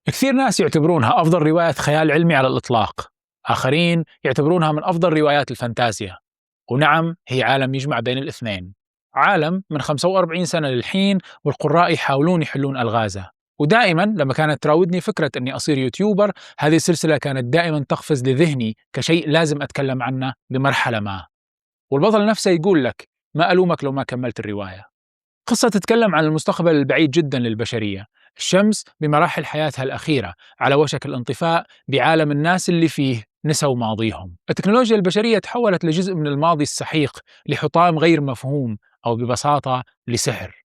كثير ناس يعتبرونها أفضل رواية خيال علمي على الإطلاق، آخرين يعتبرونها من أفضل روايات الفانتازيا. ونعم، هي عالم يجمع بين الاثنين، عالم من 45 سنة للحين والقراء يحاولون يحلون ألغازه. ودائما لما كانت تراودني فكرة أني أصير يوتيوبر، هذه السلسلة كانت دائما تقفز لذهني كشيء لازم أتكلم عنه بمرحلة ما. والبطل نفسه يقول لك: ما ألومك لو ما كملت الرواية. قصة تتكلم عن المستقبل البعيد جدا للبشرية، الشمس بمراحل حياتها الأخيرة على وشك الانطفاء بعالم الناس اللي فيه نسوا ماضيهم. التكنولوجيا البشرية تحولت لجزء من الماضي السحيق، لحطام غير مفهوم، أو ببساطة لسحر.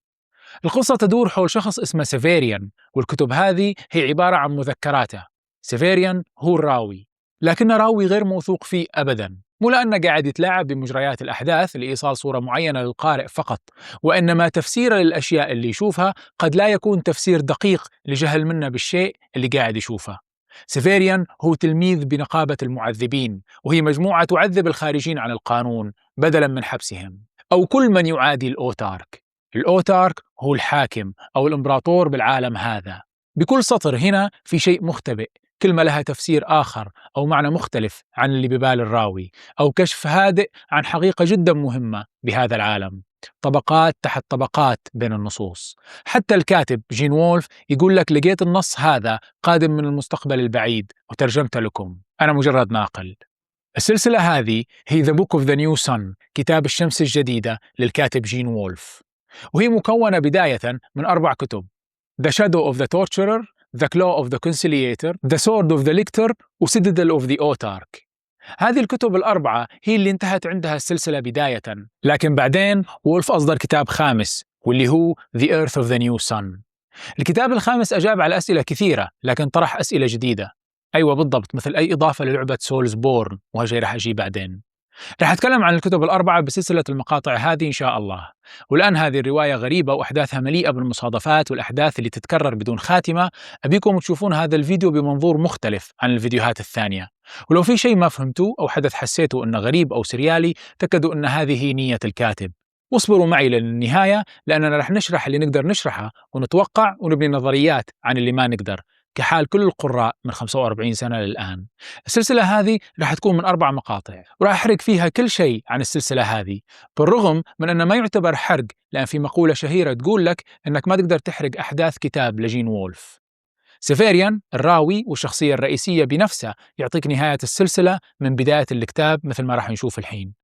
القصة تدور حول شخص اسمه سيفيريان، والكتب هذه هي عبارة عن مذكراته. سيفيريان هو الراوي، لكنه راوي غير موثوق فيه أبداً، مو لأنه قاعد يتلاعب بمجريات الأحداث لإيصال صورة معينة للقارئ فقط، وإنما تفسيره للأشياء اللي يشوفها قد لا يكون تفسير دقيق لجهل منه بالشيء اللي قاعد يشوفه. سيفيريان هو تلميذ بنقابة المعذبين، وهي مجموعة تعذب الخارجين عن القانون بدلاً من حبسهم، أو كل من يعادي الأوتارك. الأوتارك هو الحاكم أو الإمبراطور بالعالم هذا. بكل سطر هنا في شيء مختبئ، كلمة لها تفسير آخر أو معنى مختلف عن اللي ببال الراوي، أو كشف هادئ عن حقيقة جدا مهمة بهذا العالم. طبقات تحت طبقات بين النصوص. حتى الكاتب جين وولف يقول لك: لقيت النص هذا قادم من المستقبل البعيد وترجمت لكم، أنا مجرد ناقل. السلسلة هذه هي The Book of the New Sun، كتاب الشمس الجديدة للكاتب جين وولف، وهي مكونة بداية من 4 كتب: The Shadow of the Torturer، The Claw of the Conciliator، The Sword of the Lictor، وCitadel of the Autarch. هذه الكتب ال4 هي اللي انتهت عندها السلسلة بداية، لكن بعدين وولف أصدر كتاب خامس واللي هو The Earth of the New Sun. الكتاب الخامس أجاب على أسئلة كثيرة، لكن طرح أسئلة جديدة. أيوة بالضبط، مثل أي إضافة للعبة سولز بورن، وهجي رح أجي بعدين. رح أتكلم عن الكتب ال4 بسلسلة المقاطع هذه إن شاء الله. والآن هذه الرواية غريبة وأحداثها مليئة بالمصادفات والأحداث اللي تتكرر بدون خاتمة. أبيكم تشوفون هذا الفيديو بمنظور مختلف عن الفيديوهات الثانية، ولو في شيء ما فهمتوه أو حدث حسيتوا أنه غريب أو سريالي، تأكدوا أن هذه هي نية الكاتب. واصبروا معي للنهاية، لأننا رح نشرح اللي نقدر نشرحه ونتوقع ونبني نظريات عن اللي ما نقدر، كحال كل القراء من 45 سنة للآن. السلسلة هذه رح تكون من 4 مقاطع، وراح أحرق فيها كل شيء عن السلسلة هذه، بالرغم من أنه ما يعتبر حرق، لأن في مقولة شهيرة تقول لك أنك ما تقدر تحرق أحداث كتاب لجين وولف. سيفيريان الراوي والشخصية الرئيسية بنفسه يعطيك نهاية السلسلة من بداية الكتاب، مثل ما راح نشوف الحين.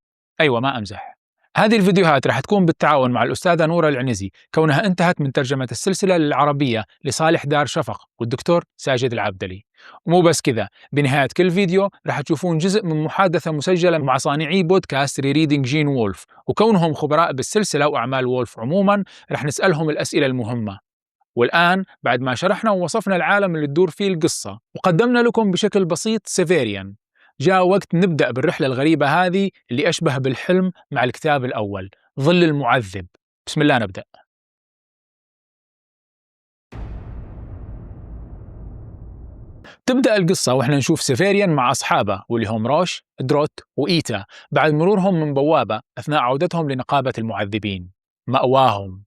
أيوة ما أمزح. هذه الفيديوهات راح تكون بالتعاون مع الأستاذة نورة العنزي، كونها انتهت من ترجمة السلسلة للعربية لصالح دار شفق والدكتور ساجد العبدلي. ومو بس كذا، بنهاية كل فيديو راح تشوفون جزء من محادثة مسجلة مع صانعي بودكاست ريريدينج جين وولف، وكونهم خبراء بالسلسلة وأعمال وولف عموما راح نسألهم الأسئلة المهمة. والآن بعد ما شرحنا ووصفنا العالم اللي تدور فيه القصة وقدمنا لكم بشكل بسيط سيفيريان، جاء وقت نبدأ بالرحلة الغريبة هذه اللي أشبه بالحلم مع الكتاب الأول، ظل المعذب. بسم الله نبدأ. تبدأ القصة وإحنا نشوف سيفيريان مع أصحابه واللي هم روش، دروت، وإيتا، بعد مرورهم من بوابة أثناء عودتهم لنقابة المعذبين، مأواهم.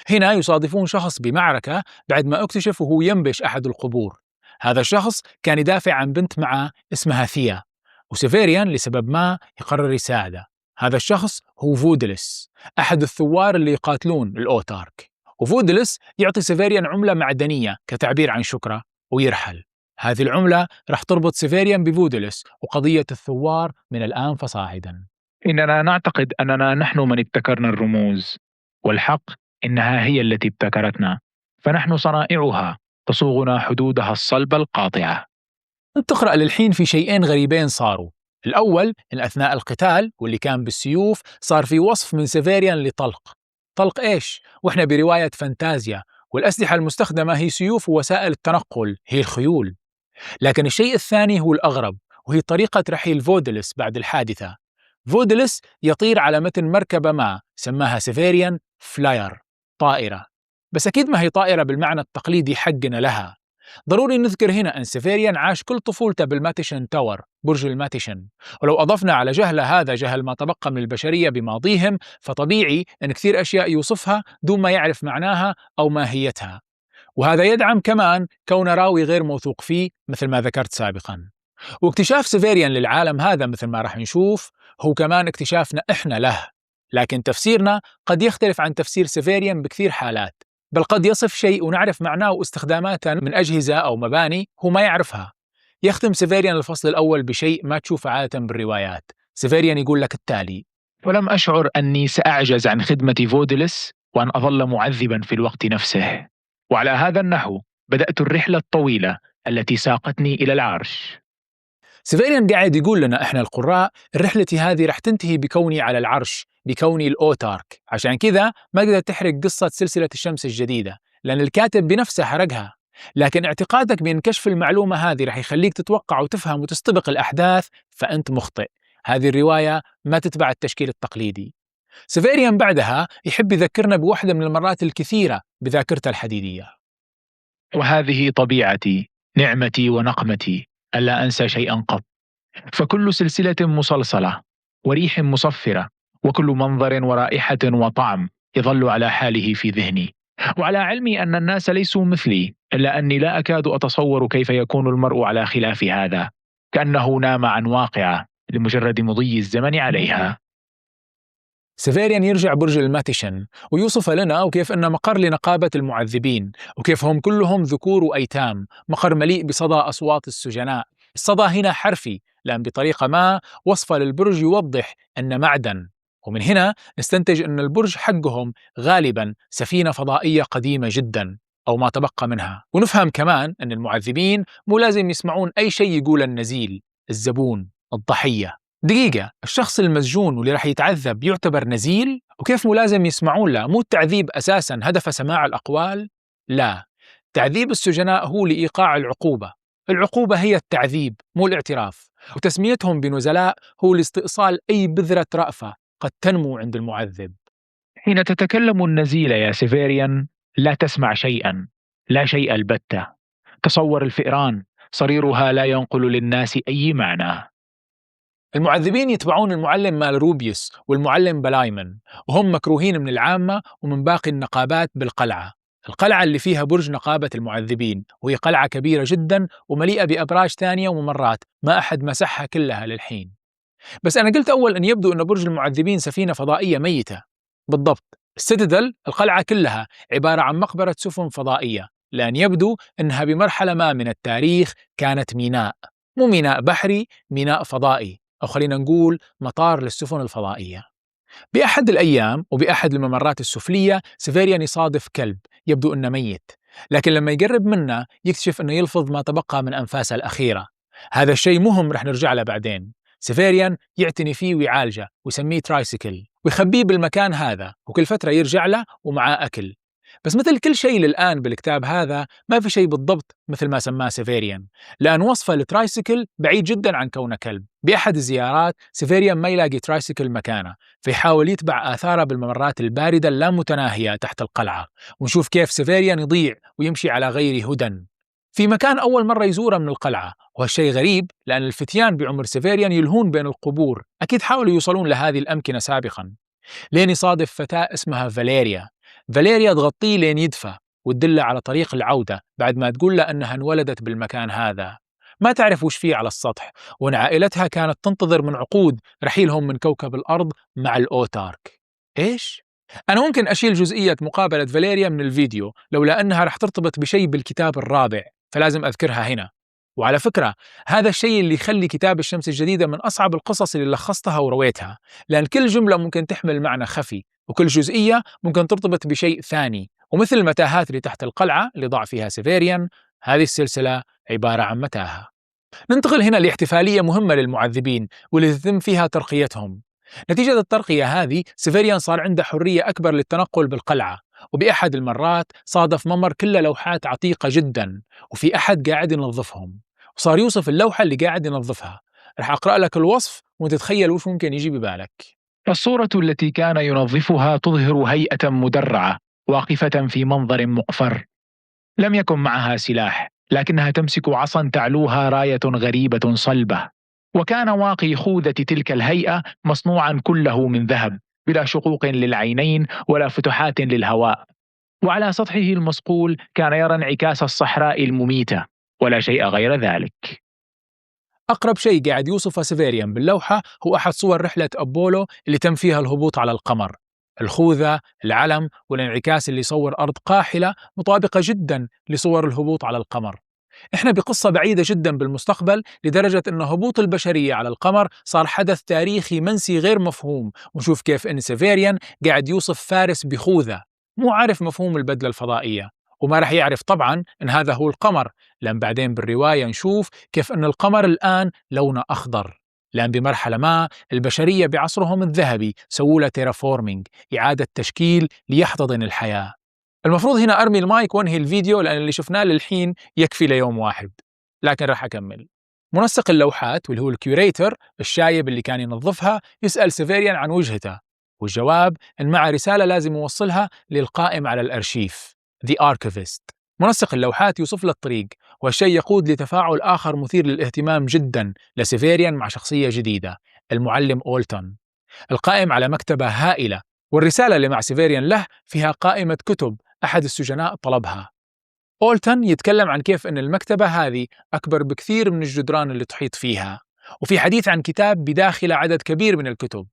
هنا يصادفون شخص بمعركة بعد ما اكتشف وهو ينبش أحد القبور. هذا الشخص كان يدافع عن بنت معه اسمها ثيا، وسيفيريان لسبب ما يقرر يساعده. هذا الشخص هو فودلس، أحد الثوار اللي يقاتلون الأوتارك. وفودلس يعطي سيفيريان عملة معدنية كتعبير عن شكره ويرحل. هذه العملة رح تربط سيفيريان بفودلس وقضية الثوار من الآن فصاعدا. إننا نعتقد أننا نحن من ابتكرنا الرموز، والحق إنها هي التي ابتكرتنا، فنحن صنائعها، تصوغنا حدودها الصلبة القاطعة. تقرأ للحين في شيئين غريبين صاروا. الأول إن أثناء القتال واللي كان بالسيوف صار في وصف من سيفيريان لطلق. طلق إيش؟ وإحنا برواية فانتازيا، والأسلحة المستخدمة هي سيوف ووسائل التنقل هي الخيول. لكن الشيء الثاني هو الأغرب، وهي طريقة رحيل فودلس بعد الحادثة. فودلس يطير على متن مركبة ما سماها سيفيريان فلاير، طائرة، بس أكيد ما هي طائرة بالمعنى التقليدي حقنا لها. ضروري نذكر هنا أن سيفيريان عاش كل طفولته بالماتيشن تاور، برج الماتيشن، ولو أضفنا على جهله هذا جهل ما تبقى من البشرية بماضيهم، فطبيعي أن كثير أشياء يوصفها دون ما يعرف معناها أو ماهيتها. وهذا يدعم كمان كون راوي غير موثوق فيه مثل ما ذكرت سابقاً. واكتشاف سيفيريان للعالم هذا مثل ما راح نشوف هو كمان اكتشافنا إحنا له، لكن تفسيرنا قد يختلف عن تفسير سيفيريان بكثير حالات، بل قد يصف شيء ونعرف معناه واستخداماته من أجهزة أو مباني هو ما يعرفها. يختم سيفيريان الفصل الأول بشيء ما تشوفه عادة بالروايات. سيفيريان يقول لك التالي: ولم أشعر أني سأعجز عن خدمة فودلس وأن أظل معذبا في الوقت نفسه، وعلى هذا النحو بدأت الرحلة الطويلة التي ساقتني إلى العرش. سيفيريان قاعد يقول لنا إحنا القراء الرحلة هذه رح تنتهي بكوني على العرش، بكوني الأوتارك. عشان كذا ما قدرت تحرق قصة سلسلة الشمس الجديدة، لأن الكاتب بنفسه حرقها. لكن اعتقادك بأن كشف المعلومة هذه رح يخليك تتوقع وتفهم وتستبق الأحداث، فأنت مخطئ. هذه الرواية ما تتبع التشكيل التقليدي. سيفيريان بعدها يحب يذكرنا بواحدة من المرات الكثيرة بذاكرته الحديدية: وهذه طبيعتي، نعمتي ونقمتي، ألا أنسى شيئا قط، فكل سلسلة مسلسلة وريح مصفرة وكل منظر ورائحة وطعم يظل على حاله في ذهني. وعلى علمي أن الناس ليسوا مثلي، إلا أني لا أكاد أتصور كيف يكون المرء على خلاف هذا، كأنه نام عن واقعة لمجرد مضي الزمن عليها. سيفيريان يرجع برج الماتيشن ويوصف لنا وكيف أنه مقر لنقابة المعذبين، وكيف هم كلهم ذكور وأيتام، مقر مليء بصدى أصوات السجناء. الصدى هنا حرفي، لأن بطريقة ما وصفه للبرج يوضح أن معدن، ومن هنا نستنتج أن البرج حقهم غالبا سفينة فضائية قديمة جدا أو ما تبقى منها. ونفهم كمان أن المعذبين مو لازم يسمعون أي شيء يقول النزيل، الزبون، الضحية. دقيقة، الشخص المسجون واللي راح يتعذب يعتبر نزيل؟ وكيف مو لازم يسمعون له؟ مو التعذيب أساساً هدف سماع الأقوال؟ لا، تعذيب السجناء هو لإيقاع العقوبة. العقوبة هي التعذيب مو الاعتراف، وتسميتهم بنزلاء هو لاستئصال أي بذرة رأفة قد تنمو عند المعذب. حين تتكلم النزيلة يا سيفيريان لا تسمع شيئا، لا شيء البتة. تصور الفئران، صريرها لا ينقل للناس أي معنى. المعذبين يتبعون المعلم مال روبيوس والمعلم بلايمن، وهم مكروهين من العامة ومن باقي النقابات بالقلعة. القلعة اللي فيها برج نقابة المعذبين، وهي قلعة كبيرة جدا ومليئة بأبراج ثانية وممرات ما أحد مسحها كلها للحين. بس أنا قلت أول أن يبدو أن برج المعذبين سفينة فضائية ميتة. بالضبط، السيتادل القلعة كلها عبارة عن مقبرة سفن فضائية، لأن يبدو أنها بمرحلة ما من التاريخ كانت ميناء، مو ميناء بحري، ميناء فضائي، أو خلينا نقول مطار للسفن الفضائية. بأحد الأيام وبأحد الممرات السفلية سيفيريان يصادف كلب يبدو أنه ميت، لكن لما يقرب منه يكتشف أنه يلفظ ما تبقى من أنفاسه الأخيرة. هذا الشيء مهم رح نرجع له بعدين. سيفيريان يعتني فيه ويعالجه ويسميه ترايسيكل ويخبيه بالمكان هذا، وكل فترة يرجع له ومعاه أكل. بس مثل كل شيء للآن بالكتاب هذا ما في شيء بالضبط مثل ما سماه سيفيريان، لأن وصفه لترايسيكل بعيد جدا عن كونه كلب. بأحد الزيارات سيفيريان ما يلاقي ترايسيكل مكانه، فيحاول يتبع آثاره بالممرات الباردة اللامتناهية تحت القلعة، ونشوف كيف سيفيريان يضيع ويمشي على غير هدى في مكان أول مرة يزوره من القلعة. وهالشيء غريب لأن الفتيان بعمر سيفيريان يلهون بين القبور، أكيد حاولوا يوصلون لهذه الأمكنة سابقا، لين يصادف فتاة اسمها فاليريا. فاليريا تغطيه لين يدفى وتدله على طريق العودة بعد ما تقول له أنها انولدت بالمكان هذا. ما تعرف وش فيه على السطح، وأن عائلتها كانت تنتظر من عقود رحيلهم من كوكب الأرض مع الأوتارك. إيش؟ أنا ممكن أشيل جزئية مقابلة فاليريا من الفيديو لولا أنها رح ترتبط بشيء بالكتاب الرابع، فلازم أذكرها هنا. وعلى فكرة هذا الشيء اللي يخلي كتاب الشمس الجديدة من أصعب القصص اللي لخصتها ورويتها، لأن كل جملة ممكن تحمل معنى خفي، وكل جزئية ممكن ترتبط بشيء ثاني. ومثل المتاهات اللي تحت القلعة اللي ضاع فيها سيفيريان، هذه السلسلة عبارة عن متاهة. ننتقل هنا لاحتفالية مهمة للمعذبين واللي تتم فيها ترقيتهم. نتيجة الترقية هذه سيفيريان صار عنده حرية أكبر للتنقل بالقلعة، وبأحد المرات صادف ممر كله لوحات عتيقة جدا، وفي أحد قاعد ينظفهم، وصار يوصف اللوحة اللي قاعد ينظفها. رح أقرأ لك الوصف وتتخيل وش ممكن يجي ببالك. الصورة التي كان ينظفها تظهر هيئة مدرعة واقفة في منظر مقفر، لم يكن معها سلاح، لكنها تمسك عصا تعلوها راية غريبة صلبة. وكان واقي خوذة تلك الهيئة مصنوعا كله من ذهب، بلا شقوق للعينين ولا فتحات للهواء. وعلى سطحه المصقول كان يرى انعكاس الصحراء المميتة ولا شيء غير ذلك. أقرب شيء قاعد يوصفه سيفيريان باللوحة هو أحد صور رحلة أبولو اللي تم فيها الهبوط على القمر. الخوذة، العلم، والانعكاس اللي يصور أرض قاحلة مطابقة جدا لصور الهبوط على القمر. إحنا بقصة بعيدة جدا بالمستقبل لدرجة أن هبوط البشرية على القمر صار حدث تاريخي منسي غير مفهوم، ونشوف كيف أن سيفيريان قاعد يوصف فارس بخوذة مو عارف مفهوم البدلة الفضائية، وما رح يعرف طبعا أن هذا هو القمر، لأن بعدين بالرواية نشوف كيف أن القمر الآن لونه أخضر، لأن بمرحلة ما البشرية بعصرهم الذهبي سووا له تيرافورمينج، إعادة تشكيل ليحتضن الحياة. المفروض هنا أرمي المايك وانهي الفيديو لأن اللي شفناه للحين يكفي ليوم واحد، لكن راح أكمل. منسق اللوحات واللي هو الكيوريتر الشايب اللي كان ينظفها يسأل سيفيريان عن وجهته، والجواب إن معه رسالة لازم يوصلها للقائم على الأرشيف The Archivist. منسق اللوحات يوصف له الطريق، والشيء يقود لتفاعل آخر مثير للاهتمام جدا لسيفيريان مع شخصية جديدة، المعلم أولتون، القائم على مكتبة هائلة، والرسالة اللي مع سيفيريان له فيها قائمة كتب أحد السجناء طلبها. أولتون يتكلم عن كيف أن المكتبة هذه أكبر بكثير من الجدران اللي تحيط فيها، وفي حديث عن كتاب بداخله عدد كبير من الكتب.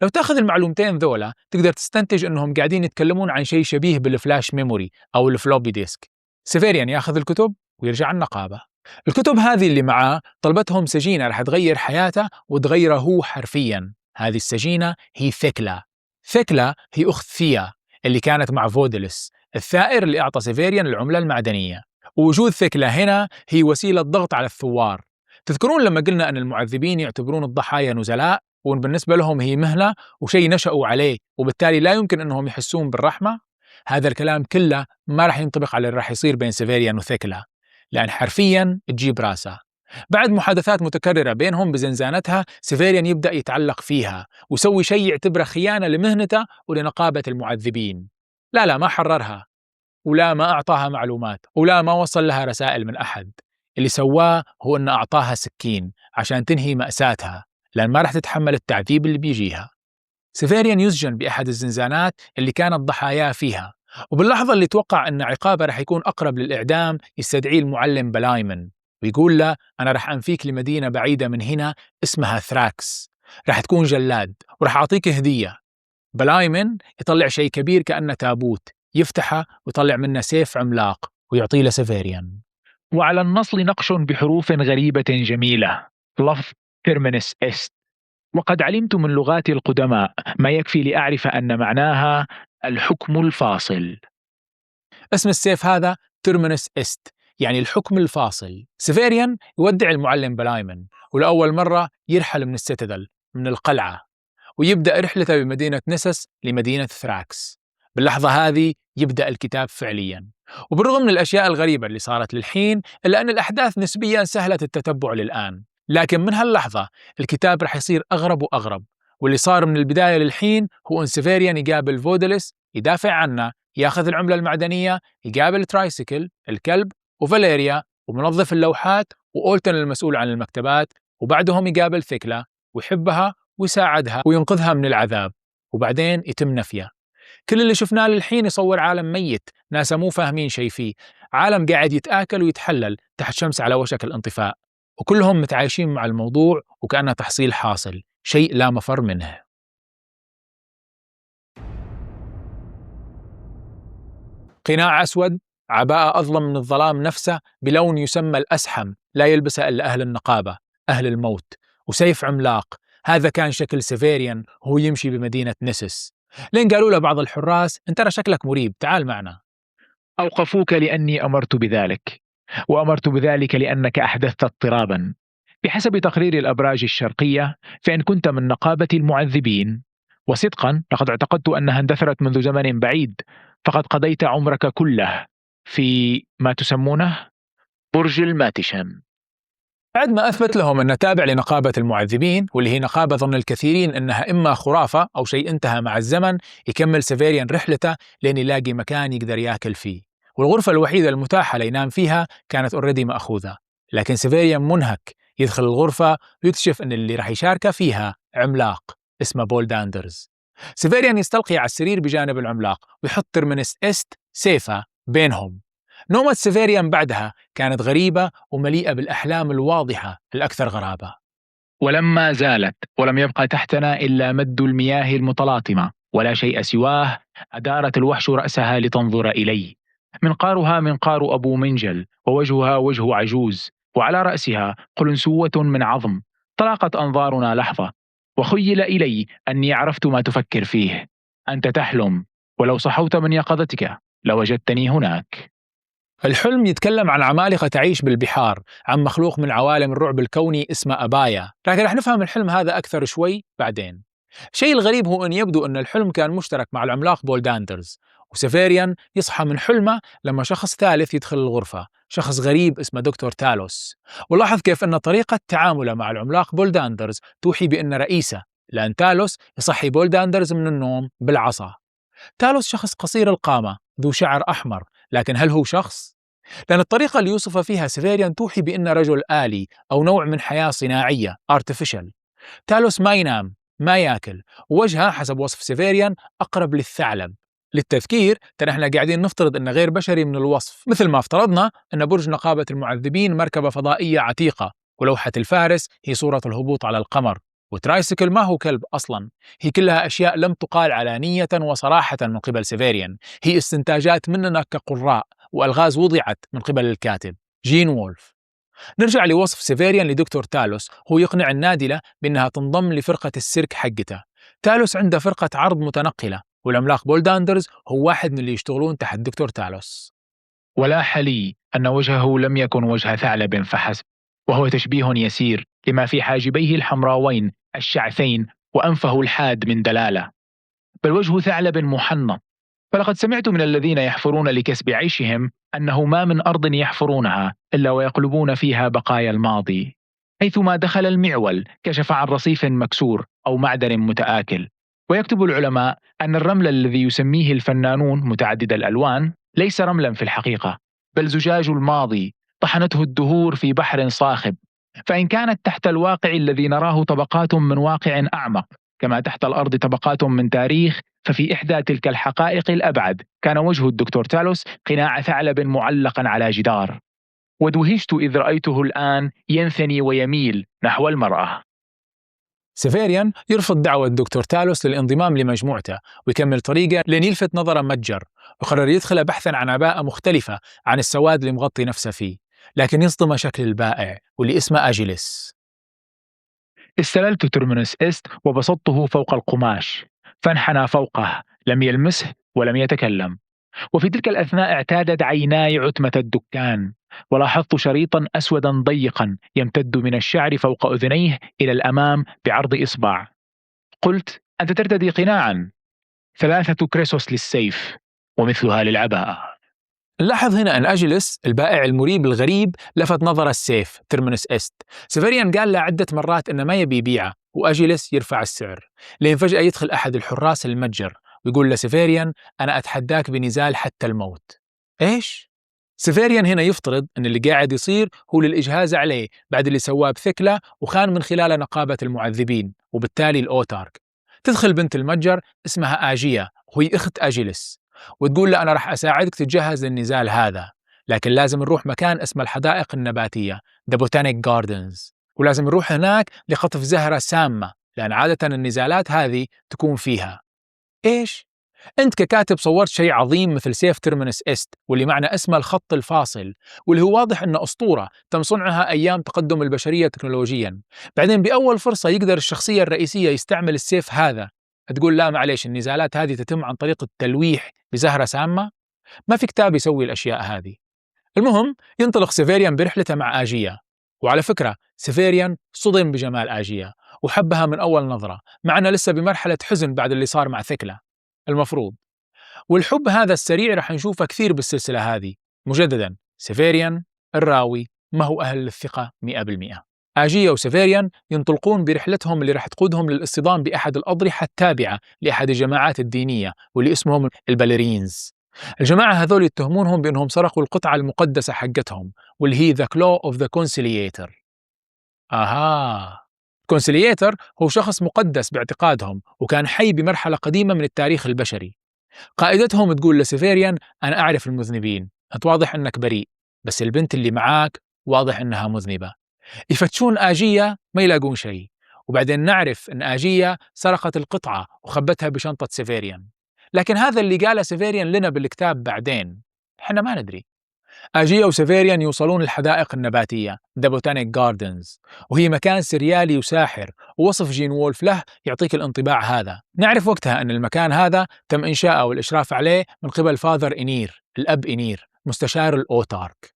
لو تأخذ المعلومتين ذولا تقدر تستنتج أنهم قاعدين يتكلمون عن شيء شبيه بالفلاش ميموري أو الفلوبي ديسك. سيفيريان ياخذ الكتب ويرجع النقابة. الكتب هذه اللي معاه طلبتهم سجينة رح تغير حياته وتغيره هو حرفيا. هذه السجينة هي ثكلا. ثكلا هي أخت ثيا اللي كانت مع فودلس الثائر اللي أعطى سيفيريان العملة المعدنية. ووجود ثكلا هنا هي وسيلة ضغط على الثوار. تذكرون لما قلنا أن المعذبين يعتبرون الضحايا نزلاء، وأن بالنسبة لهم هي مهنة وشيء نشأوا عليه وبالتالي لا يمكن أنهم يحسون بالرحمة؟ هذا الكلام كله ما راح ينطبق على اللي راح يصير بين سيفيريان وثكلا، لأن حرفياً تجيب راسه. بعد محادثات متكررة بينهم بزنزانتها سيفيريان يبدأ يتعلق فيها ويسوي شيء يعتبره خيانة لمهنته ولنقابة المعذبين. لا ما حررها، ولا ما أعطاها معلومات، ولا ما وصل لها رسائل من أحد. اللي سواه هو أن أعطاها سكين عشان تنهي مأساتها، لأن ما راح تتحمل التعذيب اللي بيجيها. سيفيريان يسجن بأحد الزنزانات اللي كانت ضحاياه فيها، وباللحظة اللي توقع أن عقابه راح يكون أقرب للإعدام يستدعي المعلم بلايمن ويقول له أنا راح أنفيك لمدينة بعيدة من هنا اسمها ثراكس، راح تكون جلاد وراح أعطيك هدية. بلايمن يطلع شيء كبير كأنه تابوت، يفتحه ويطلع منه سيف عملاق ويعطيه لسيفيريان. وعلى النص نقش بحروف غريبة جميلة لفظ ترمينس است، وقد علمت من لغات القدماء ما يكفي لأعرف أن معناها الحكم الفاصل. اسم السيف هذا ترمينس است، يعني الحكم الفاصل. سيفيريان يودع المعلم بلايمن ولأول مرة يرحل من الستدل من القلعة ويبدأ رحلته بمدينة نسس لمدينة ثراكس. باللحظة هذه يبدأ الكتاب فعلياً، وبالرغم من الأشياء الغريبة اللي صارت للحين إلا أن الأحداث نسبياً سهلة التتبع للآن، لكن من هاللحظة الكتاب رح يصير أغرب وأغرب. واللي صار من البداية للحين هو أن سيفيريان يقابل فودلس يدافع عنه، ياخذ العملة المعدنية، يقابل ترايسيكل الكلب وفاليريا ومنظف اللوحات وأولتون المسؤول عن المكتبات، وبعدهم يقابل ثكلا ويحبها ويساعدها وينقذها من العذاب، وبعدين يتم نفيه. كل اللي شفناه للحين يصور عالم ميت، ناس مو فاهمين شيء فيه، عالم قاعد يتآكل ويتحلل تحت شمس على وشك الانطفاء، وكلهم متعايشين مع الموضوع وكأنه تحصيل حاصل، شيء لا مفر منه. قناع أسود، عباءة أظلم من الظلام نفسه بلون يسمى الأسحم لا يلبسه إلا أهل النقابة، أهل الموت، وسيف عملاق. هذا كان شكل سيفيريان وهو يمشي بمدينة نسس، لين قالوا له بعض الحراس أنت ترى شكلك مريب، تعال معنا. أوقفوك لأني أمرت بذلك، وأمرت بذلك لأنك أحدثت اضطرابا. بحسب تقرير الأبراج الشرقية فإن كنت من نقابة المعذبين، وصدقا لقد اعتقدت أنها اندثرت منذ زمن بعيد، فقد قضيت عمرك كله في ما تسمونه برج الماتشم. بعد ما أثبت لهم أنه تابع لنقابة المعذبين، واللي هي نقابة ظن الكثيرين أنها إما خرافة أو شيء انتهى مع الزمن، يكمل سيفيريان رحلته لين يلاقي مكان يقدر يأكل فيه، والغرفة الوحيدة المتاحة لينام فيها كانت أوريدي مأخوذة. لكن سيفيريان منهك يدخل الغرفة ويكتشف أن اللي راح يشاركه فيها عملاق اسمه بول داندرز. سيفيريان يستلقي على السرير بجانب العملاق ويحط ترمينس است سيفة بينهم. نومة سيفيريان بعدها كانت غريبة ومليئة بالأحلام الواضحة الأكثر غرابة. ولما زالت ولم يبقى تحتنا إلا مد المياه المتلاطمة ولا شيء سواه، أدارت الوحش رأسها لتنظر إلي. منقارها منقار أبو منجل، ووجهها وجه عجوز، وعلى رأسها قلنسوة من عظم. طلقت أنظارنا لحظة، وخيل إلي أني عرفت ما تفكر فيه. أنت تحلم، ولو صحوت من يقظتك لوجدتني هناك. الحلم يتكلم عن عمالقة تعيش بالبحار، عن مخلوق من عوالم الرعب الكوني اسمه أبايا، لكن رح نفهم الحلم هذا أكثر شوي بعدين. الشيء الغريب هو أن يبدو أن الحلم كان مشترك مع العملاق بولداندرز، وسيفيريان يصحى من حلمه لما شخص ثالث يدخل الغرفة، شخص غريب اسمه دكتور تالوس. ولاحظ كيف أن طريقة تعامله مع العملاق بولداندرز توحي بأن رئيسه، لأن تالوس يصحي بولداندرز من النوم بالعصا. تالوس شخص قصير القامة ذو شعر أحمر، لكن هل هو شخص؟ لأن الطريقة اللي يوصف فيها سيفيريان توحي بأنه رجل آلي أو نوع من حياة صناعية artificial. تالوس ما ينام، ما ياكل، ووجهه حسب وصف سيفيريان أقرب للثعلب. للتذكير ترى احنا قاعدين نفترض أنه غير بشري من الوصف، مثل ما افترضنا أن برج نقابة المعذبين مركبة فضائية عتيقة، ولوحة الفارس هي صورة الهبوط على القمر، وترايسيكل ما هو كلب أصلاً. هي كلها أشياء لم تقال علانية وصراحة من قبل سيفيريان، هي استنتاجات مننا كقراء وألغاز وضعت من قبل الكاتب جين وولف. نرجع لوصف سيفيريان لدكتور تالوس، هو يقنع النادلة بأنها تنضم لفرقة السيرك حقته. تالوس عنده فرقة عرض متنقلة، والعملاق بولداندرز هو واحد من اللي يشتغلون تحت دكتور تالوس. ولاح لي أن وجهه لم يكن وجه ثعلب فحسب، وهو تشبيه يسير لما في حاجبيه الحمراوين الشعثين وأنفه الحاد من دلالة، بل وجه ثعلب محنط. فلقد سمعت من الذين يحفرون لكسب عيشهم أنه ما من أرض يحفرونها إلا ويقلبون فيها بقايا الماضي. حيثما دخل المعول كشف عن رصيف مكسور أو معدن متآكل. ويكتب العلماء أن الرمل الذي يسميه الفنانون متعدد الألوان ليس رملا في الحقيقة، بل زجاج الماضي طحنته الدهور في بحر صاخب. فإن كانت تحت الواقع الذي نراه طبقات من واقع أعمق، كما تحت الأرض طبقات من تاريخ، ففي إحدى تلك الحقائق الأبعد كان وجه الدكتور تالوس قناع ثعلب معلقا على جدار. ودهشت إذ رأيته الآن ينثني ويميل نحو المرأة. سيفيريان يرفض دعوة الدكتور تالوس للانضمام لمجموعته ويكمل طريقه لين يلفت نظره متجر، وقرر يدخل بحثا عن عباءة مختلفة عن السواد اللي مغطي نفسه فيه، لكن يصدم شكل البائع واللي اسمه أجيلس. استللت ترمينوس إست وبسطته فوق القماش، فانحنى فوقه، لم يلمسه ولم يتكلم. وفي تلك الأثناء اعتادت عيناي عتمة الدكان، ولاحظت شريطا أسودا ضيقا يمتد من الشعر فوق أذنيه إلى الأمام بعرض إصبع. قلت: أنت ترتدي قناعا، 3 كريسوس للسيف ومثلها للعباءة. لاحظ هنا أن أجيلس البائع المريب الغريب لفت نظر السيف ترمينوس إست. سيفيريان قال له عدة مرات إنه ما يبي يبيعه، وأجيلس يرفع السعر، لين فجأة يدخل أحد الحراس المتجر ويقول لسيفيريان: أنا أتحداك بنزال حتى الموت. إيش؟ سيفيريان هنا يفترض أن اللي قاعد يصير هو للإجهاز عليه بعد اللي سواه بثكلة وخان من خلال نقابة المعذبين، وبالتالي الأوتارك. تدخل بنت المتجر اسمها آجية وهي أخت أجيلس، وتقول له: أنا رح أساعدك تتجهز للنزال هذا، لكن لازم نروح مكان اسمه الحدائق النباتية The Botanic Gardens، ولازم نروح هناك لقطف زهرة سامة، لأن عادة النزالات هذه تكون فيها. إيش؟ أنت ككاتب صورت شيء عظيم مثل سيف ترمينوس إست، واللي معنى اسمه الخط الفاصل، واللي هو واضح أنه أسطورة تم صنعها أيام تقدم البشرية تكنولوجيا. بعدين بأول فرصة يقدر الشخصية الرئيسية يستعمل السيف هذا، تقول لا معليش النزالات هذه تتم عن طريق التلويح بزهرة سامة؟ ما في كتاب يسوي الأشياء هذه. المهم ينطلق سيفيريان برحلته مع آجية، وعلى فكرة سيفيريان صدم بجمال آجية وحبها من أول نظرة، مع أنه لسه بمرحلة حزن بعد اللي صار مع ثكلة المفروض. والحب هذا السريع رح نشوفه كثير بالسلسلة هذه. مجددا سيفيريان الراوي ما هو أهل للثقة 100%. آجية وسيفيريان ينطلقون برحلتهم اللي رح تقودهم للاصطدام بأحد الأضرحة التابعة لأحد الجماعات الدينية واللي اسمهم الباليرينز. الجماعة هذول يتهمونهم بأنهم سرقوا القطعة المقدسة حقتهم، واللي هي The Claw of the Conciliator. كونسيلياتر هو شخص مقدس باعتقادهم، وكان حي بمرحلة قديمة من التاريخ البشري. قائدتهم تقول لسيفيريان: أنا أعرف المذنبين، أنت واضح أنك بريء، بس البنت اللي معاك واضح أنها مذنبة. يفتشون آجية ما يلاقون شيء، وبعدين نعرف أن آجية سرقت القطعة وخبتها بشنطة سيفيريان. لكن هذا اللي قاله سيفيريان لنا بالكتاب بعدين، إحنا ما ندري. آجية وسيفيريان يوصلون الحدائق النباتية The Botanic Gardens، وهي مكان سريالي وساحر، ووصف جين وولف له يعطيك الانطباع هذا. نعرف وقتها أن المكان هذا تم إنشاءه والإشراف عليه من قبل فاذر إنير، الأب إنير، مستشار الأوتارك.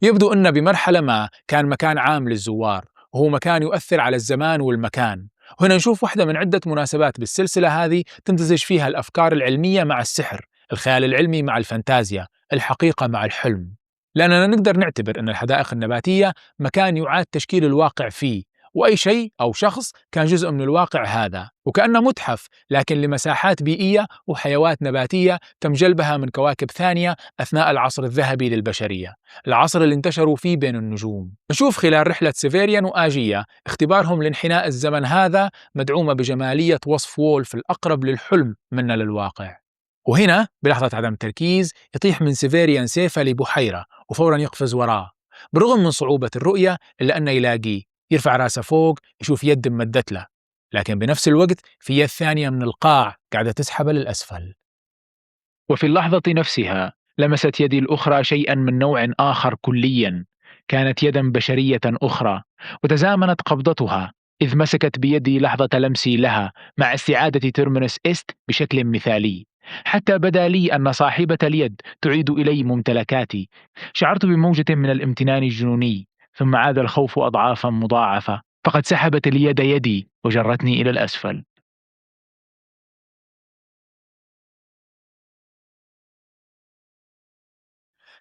يبدو أنه بمرحلة ما كان مكان عام للزوار، وهو مكان يؤثر على الزمان والمكان. وهنا نشوف واحدة من عدة مناسبات بالسلسلة هذه تمتزج فيها الأفكار العلمية مع السحر، الخيال العلمي مع الفانتازيا، الحقيقة مع الحلم. لأننا نقدر نعتبر أن الحدائق النباتية مكان يعاد تشكيل الواقع فيه، وأي شيء أو شخص كان جزء من الواقع هذا، وكأنه متحف لكن لمساحات بيئية وحيوات نباتية تم جلبها من كواكب ثانية أثناء العصر الذهبي للبشرية، العصر اللي انتشروا فيه بين النجوم. نشوف خلال رحلة سيفيريان وآجية اختبارهم لانحناء الزمن هذا، مدعومة بجمالية وصف وولف الأقرب للحلم منا للواقع. وهنا بلحظة عدم تركيز يطيح من سيفيريان سيفه لبحيرة، وفورا يقفز وراه. بالرغم من صعوبة الرؤية إلا أنه يلاقيه، يرفع راسه فوق يشوف يد ممدت له، لكن بنفس الوقت في يد ثانية من القاع قاعدة تسحبه للأسفل. وفي اللحظة نفسها لمست يدي الأخرى شيئا من نوع آخر كليا، كانت يدا بشرية أخرى، وتزامنت قبضتها إذ مسكت بيدي لحظة لمسي لها مع استعادة ترمينس إست بشكل مثالي، حتى بدا لي أن صاحبة اليد تعيد إلي ممتلكاتي. شعرت بموجة من الامتنان الجنوني، ثم عاد الخوف أضعافا مضاعفة، فقد سحبت اليد يدي وجرتني إلى الأسفل.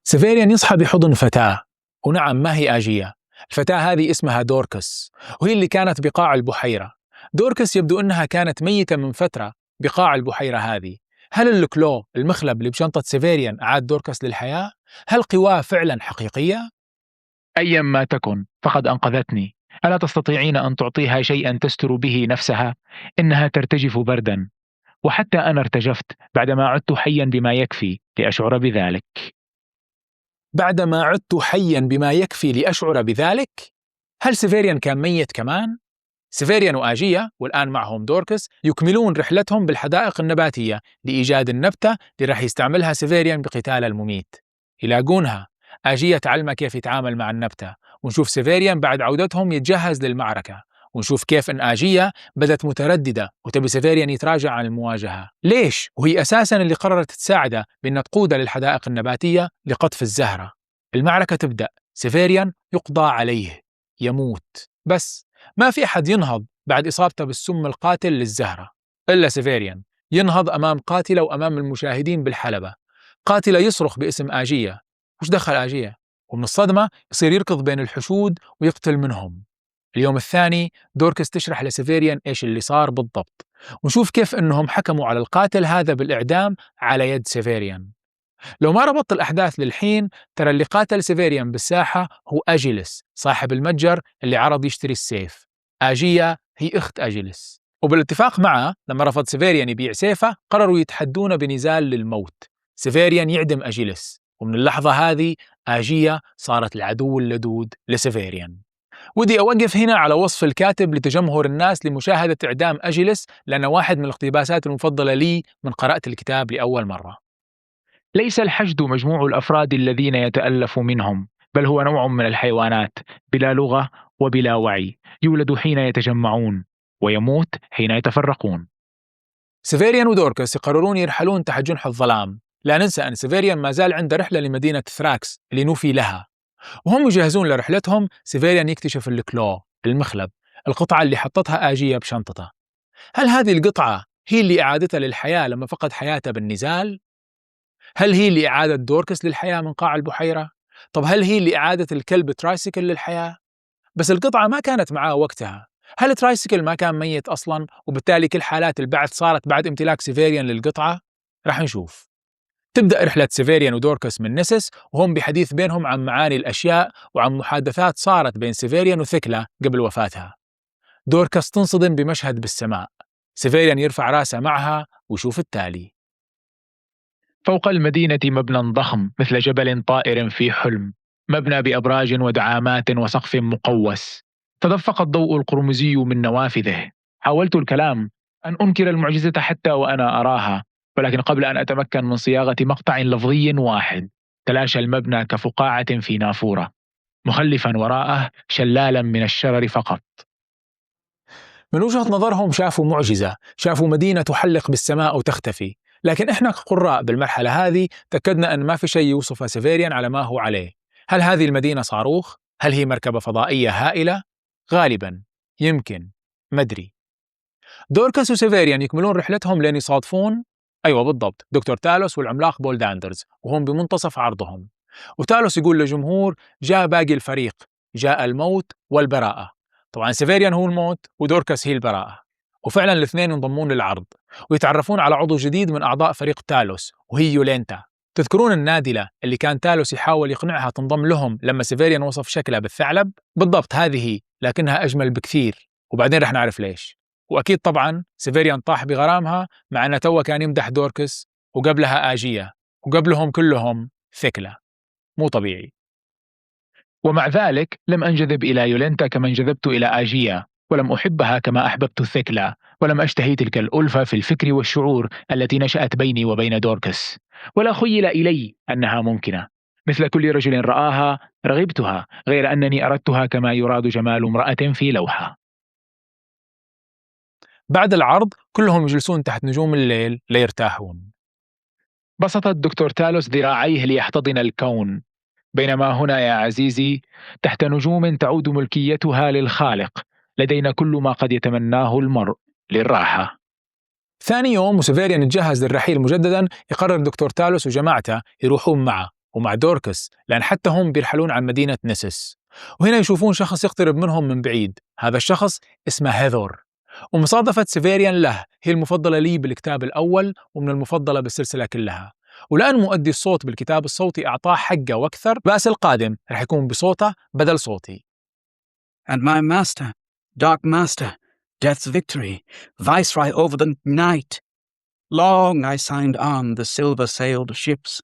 سيفيريان يصحى بحضن فتاة، ونعم ما هي آجية. الفتاة هذه اسمها دوركس، وهي اللي كانت بقاع البحيرة. دوركس يبدو أنها كانت ميتة من فترة بقاع البحيرة هذه. هل الكلو المخلب اللي بشنطة سيفيريان أعاد دوركس للحياة؟ هل قواه فعلا حقيقية؟ أيا ما تكن فقد أنقذتني. ألا تستطيعين أن تعطيها شيئا تستر به نفسها؟ إنها ترتجف بردا، وحتى أنا ارتجفت بعدما عدت حيا بما يكفي لأشعر بذلك. بعدما عدت حيا بما يكفي لأشعر بذلك؟ هل سيفيريان كان ميت كمان؟ سيفيريان وآجية والآن معهم دوركس يكملون رحلتهم بالحدائق النباتية لإيجاد النبتة اللي راح يستعملها سيفيريان بقتال المميت. يلاقونها، آجية تعلمه كيف يتعامل مع النبتة، ونشوف سيفيريان بعد عودتهم يتجهز للمعركة، ونشوف كيف أن آجية بدت مترددة وتبي سيفيريان يتراجع عن المواجهة. ليش؟ وهي أساساً اللي قررت تساعده بأن تقوده للحدائق النباتية لقطف الزهرة. المعركة تبدأ، سيفيريان يقضى عليه، يموت، بس ما في أحد ينهض بعد إصابته بالسم القاتل للزهرة إلا سيفيريان. ينهض أمام قاتلة وأمام المشاهدين بالحلبة. قاتلة يصرخ باسم آجية، وش دخل آجية؟ ومن الصدمة يصير يركض بين الحشود ويقتل منهم. اليوم الثاني دوركس تشرح لسيفيريان إيش اللي صار بالضبط، ونشوف كيف أنهم حكموا على القاتل هذا بالإعدام على يد سيفيريان. لو ما ربطت الأحداث للحين، ترى اللي قاتل سيفيريان بالساحة هو أجيلس صاحب المتجر اللي عرض يشتري السيف. آجية هي أخت أجيلس، وبالاتفاق معه لما رفض سيفيريان يبيع سيفه قرروا يتحدون بنزال للموت. سيفيريان يعدم أجيلس، ومن اللحظة هذه آجية صارت العدو اللدود لسيفيريان. ودي أوقف هنا على وصف الكاتب لتجمهر الناس لمشاهدة إعدام أجيلس، لأنه واحد من الاقتباسات المفضلة لي من قراءة الكتاب لأول مرة. ليس الحشد مجموع الأفراد الذين يتألف منهم، بل هو نوع من الحيوانات بلا لغة وبلا وعي، يولد حين يتجمعون ويموت حين يتفرقون. سيفيريان ودوركس يقررون يرحلون تحت جنح الظلام. لا ننسى أن سيفيريان ما زال عنده رحلة لمدينة ثراكس اللي نوفي لها. وهم يجهزون لرحلتهم، سيفيريان يكتشف الكلو المخلب، القطعة اللي حطتها آجية بشنطته. هل هذه القطعة هي اللي إعادته للحياة لما فقد حياته بالنزال؟ هل هي اللي إعادة دوركس للحياة من قاع البحيرة؟ طب هل هي اللي إعادة الكلب ترايسيكل للحياة؟ بس القطعة ما كانت معاه وقتها. هل ترايسيكل ما كان ميت أصلاً، وبالتالي كل حالات البعث صارت بعد امتلاك سيفيريان للقطعة؟ رح نشوف. تبدأ رحلة سيفيريان ودوركس من نسس، وهم بحديث بينهم عن معاني الأشياء وعن محادثات صارت بين سيفيريان وثكلا قبل وفاتها. دوركس تنصدم بمشهد بالسماء، سيفيريان يرفع راسه معها ويشوف التالي. فوق المدينة مبنى ضخم مثل جبل طائر في حلم، مبنى بأبراج ودعامات وسقف مقوس. تدفق الضوء القرمزي من نوافذه. حاولت الكلام، أن أنكر المعجزة حتى وأنا أراها، ولكن قبل أن أتمكن من صياغة مقطع لفظي واحد تلاشى المبنى كفقاعة في نافورة، مخلفا وراءه شلالا من الشرر فقط. من وجهة نظرهم شافوا معجزة، شافوا مدينة تحلق بالسماء أو تختفي، لكن إحنا كقراء بالمرحلة هذه تأكدنا أن ما في شيء يوصف سيفيريان على ما هو عليه. هل هذه المدينة صاروخ؟ هل هي مركبة فضائية هائلة؟ غالباً، يمكن، مدري. دوركاس وسيفيريان يكملون رحلتهم لين يصادفون، أيوة بالضبط، دكتور تالوس والعملاق بولداندرز وهم بمنتصف عرضهم. وتالوس يقول للجمهور: جاء باقي الفريق، جاء الموت والبراءة. طبعا سيفيريان هو الموت ودوركاس هي البراءة. وفعلا الاثنين ينضمون للعرض ويتعرفون على عضو جديد من أعضاء فريق تالوس وهي يولينتا. تذكرون النادلة اللي كان تالوس يحاول يقنعها تنضم لهم لما سيفيريان وصف شكلها بالثعلب؟ بالضبط هذه هي، لكنها أجمل بكثير، وبعدين رح نعرف ليش. وأكيد طبعا سيفيريان طاح بغرامها، مع أنه توه كان يمدح دوركس، وقبلها آجية، وقبلهم كلهم ثكلة. مو طبيعي. ومع ذلك لم أنجذب إلى يولينتا كما انجذبت إلى آجية، ولم أحبها كما أحببت الثكلى، ولم أشتهي تلك الألفة في الفكر والشعور التي نشأت بيني وبين دوركس، ولا خيل إلي أنها ممكنة. مثل كل رجل رآها رغبتها، غير أنني أردتها كما يراد جمال امرأة في لوحة. بعد العرض كلهم يجلسون تحت نجوم الليل ليرتاحون. بسط الدكتور تالوس ذراعيه ليحتضن الكون، بينما هنا يا عزيزي تحت نجوم تعود ملكيتها للخالق، لدينا كل ما قد يتمناه المرء للراحة. ثاني يوم وسيفيريان يتجهز للرحيل مجددا، يقرر دكتور تالوس وجماعته يروحون معه ومع دوركس، لأن حتى هم بيرحلون عن مدينة نسس. وهنا يشوفون شخص يقترب منهم من بعيد. هذا الشخص اسمه هيثور، ومصادفة سيفيريان له هي المفضلة لي بالكتاب الأول ومن المفضلة بالسلسلة كلها. ولأن مؤدي الصوت بالكتاب الصوتي أعطاه حقه وأكثر، بأس القادم رح يكون بصوته بدل صوتي. And my master, dark master, death's victory, viceroy over the night. Long I signed on the silver-sailed ships,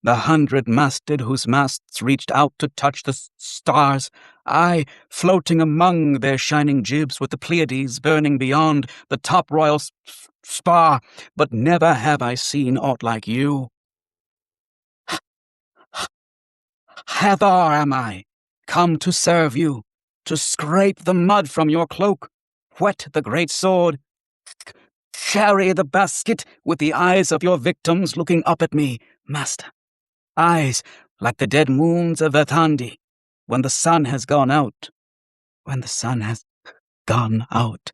the 100-masted whose masts reached out to touch the stars, I floating among their shining jibs with the Pleiades burning beyond the top royal spar, but never have I seen aught like you. Hathor am I, come to serve you, to scrape the mud from your cloak, whet the great sword, carry the basket with the eyes of your victims looking up at me, master. Eyes like the dead moons of Ethandi, when the sun has gone out. When the sun has gone out.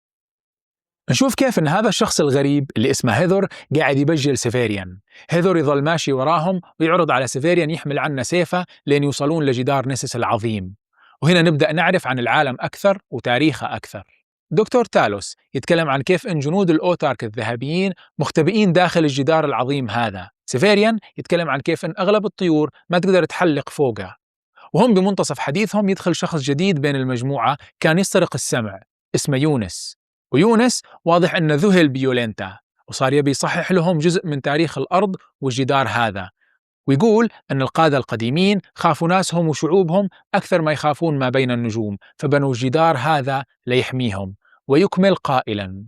نشوف كيف أن هذا الشخص الغريب اللي اسمه هيثور قاعد يبجل سيفيريان. هيثور يظل ماشي وراهم ويعرض على سيفيريان يحمل عنه سيفه لين يوصلون لجدار نسس العظيم. وهنا نبدأ نعرف عن العالم أكثر وتاريخه أكثر. دكتور تالوس يتكلم عن كيف أن جنود الأوتارك الذهبيين مختبئين داخل الجدار العظيم هذا. سيفيريان يتكلم عن كيف أن أغلب الطيور ما تقدر تحلق فوقه. وهم بمنتصف حديثهم يدخل شخص جديد بين المجموعة كان يسترق السمع، اسمه يونس. ويونس واضح أنه ذهل بيولينتا وصار يبي يصحح لهم جزء من تاريخ الأرض والجدار هذا، ويقول أن القادة القديمين خافوا ناسهم وشعوبهم أكثر ما يخافون ما بين النجوم، فبنوا الجدار هذا ليحميهم. ويكمل قائلا: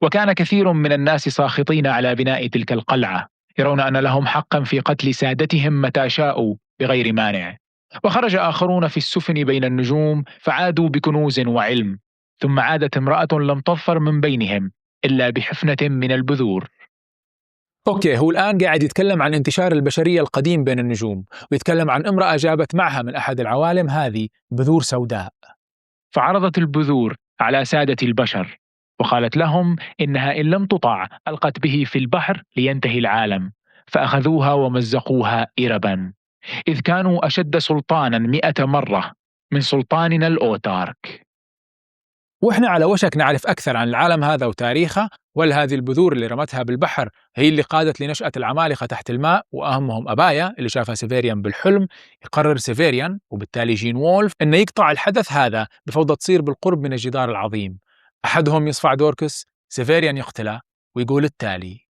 وكان كثير من الناس ساخطين على بناء تلك القلعة، يرون أن لهم حقا في قتل سادتهم متى شاءوا بغير مانع. وخرج آخرون في السفن بين النجوم فعادوا بكنوز وعلم، ثم عادت امرأة لم تظفر من بينهم إلا بحفنة من البذور. أوكي، هو الآن قاعد يتكلم عن انتشار البشرية القديم بين النجوم، ويتكلم عن امرأة جابت معها من أحد العوالم هذه بذور سوداء. فعرضت البذور على سادة البشر وقالت لهم إنها إن لم تطع ألقت به في البحر لينتهي العالم، فأخذوها ومزقوها إربا، إذ كانوا أشد سلطانا 100 مرة من سلطاننا الأوتارك. وإحنا على وشك نعرف أكثر عن العالم هذا وتاريخه، هذه البذور اللي رمتها بالبحر هي اللي قادت لنشأة العمالقة تحت الماء، وأهمهم أبايا اللي شافها سيفيريان بالحلم. يقرر سيفيريان وبالتالي جين وولف إنه يقطع الحدث هذا بفوضى تصير بالقرب من الجدار العظيم. أحدهم يصفع دوركس، سيفيريان يقتله ويقول التالي: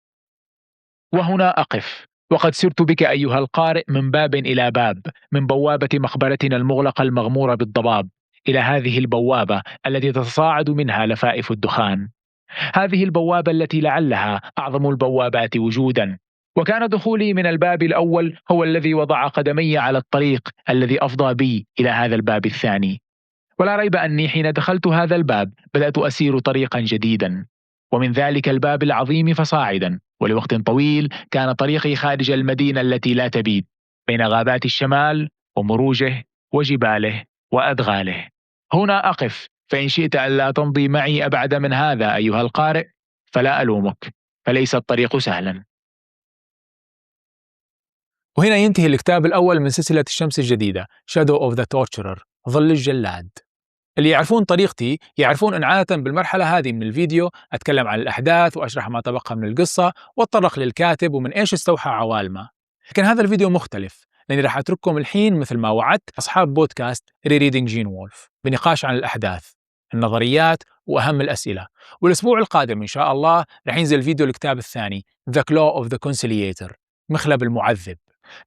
وهنا أقف وقد سرت بك أيها القارئ من باب إلى باب، من بوابة مقبرتنا المغلقة المغمورة بالضباب إلى هذه البوابة التي تتصاعد منها لفائف الدخان. هذه البوابة التي لعلها أعظم البوابات وجودا. وكان دخولي من الباب الأول هو الذي وضع قدمي على الطريق الذي أفضى بي إلى هذا الباب الثاني. ولا ريب أني حين دخلت هذا الباب بدأت أسير طريقا جديدا، ومن ذلك الباب العظيم فصاعدا، ولوقت طويل كان طريقي خارج المدينة التي لا تبيد، بين غابات الشمال ومروجه وجباله وأدغاله. هنا أقف، فإن شئت أن لا تمضي معي أبعد من هذا أيها القارئ فلا ألومك، فليس الطريق سهلا. وهنا ينتهي الكتاب الأول من سلسلة الشمس الجديدة Shadow of the Torturer، ظل الجلاد. اللي يعرفون طريقتي يعرفون أن عادة بالمرحلة هذه من الفيديو أتكلم عن الأحداث وأشرح ما تبقى من القصة وأتطرق للكاتب ومن إيش استوحى عوالمه. لكن هذا الفيديو مختلف، لأني راح أترككم الحين مثل ما وعدت أصحاب بودكاست ReReading Wolfe بنقاش عن الأحداث، النظريات وأهم الأسئلة. والأسبوع القادم إن شاء الله راح ينزل فيديو الكتاب الثاني The Claw of the Conciliator، مخلب المعذب.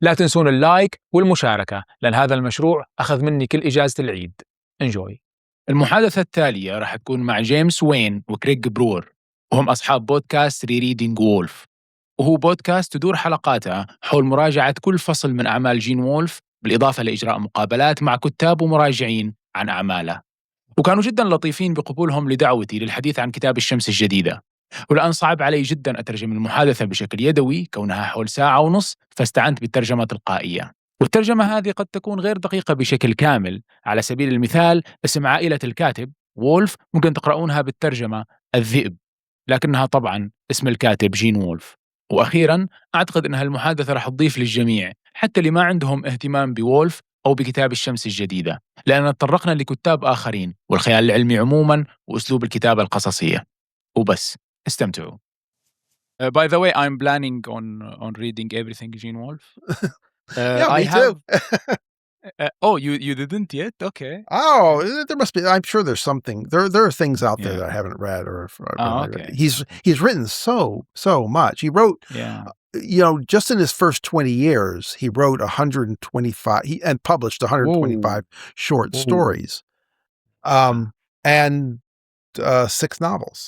لا تنسون اللايك والمشاركة، لأن هذا المشروع أخذ مني كل إجازة العيد. Enjoy. المحادثة التالية راح تكون مع جيمس وين وكريغ برور، وهم أصحاب بودكاست ReReading Wolfe، وهو بودكاست تدور حلقاتها حول مراجعة كل فصل من أعمال جين وولف، بالإضافة لإجراء مقابلات مع كتاب ومراجعين عن أعماله. وكانوا جدا لطيفين بقبولهم لدعوتي للحديث عن كتاب الشمس الجديدة. ولأن صعب علي جدا أترجم المحادثة بشكل يدوي كونها حول ساعة ونص، فاستعنت بالترجمة التلقائية. والترجمة هذه قد تكون غير دقيقة بشكل كامل. على سبيل المثال اسم عائلة الكاتب وولف ممكن تقرؤونها بالترجمة الذئب، لكنها طبعا اسم الكاتب جين وولف. وأخيرا أعتقد أن المحادثة راح تضيف للجميع، حتى اللي ما عندهم اهتمام بوولف أو بكتاب الشمس الجديدة، لأننا تطرقنا لكتاب آخرين والخيال العلمي عموما وأسلوب الكتابة القصصية. وبس استمتعوا. By the way, I'm planning on reading everything Gene Wolfe. Yeah, me too. Oh, you didn't yet? Okay. Oh, there must be. I'm sure there's something. There are things out there Yeah. that I haven't read or. Okay. He's written so much. He wrote. Yeah. Just in his first 20 years, he wrote 125. And published 125 short stories, and 6 novels.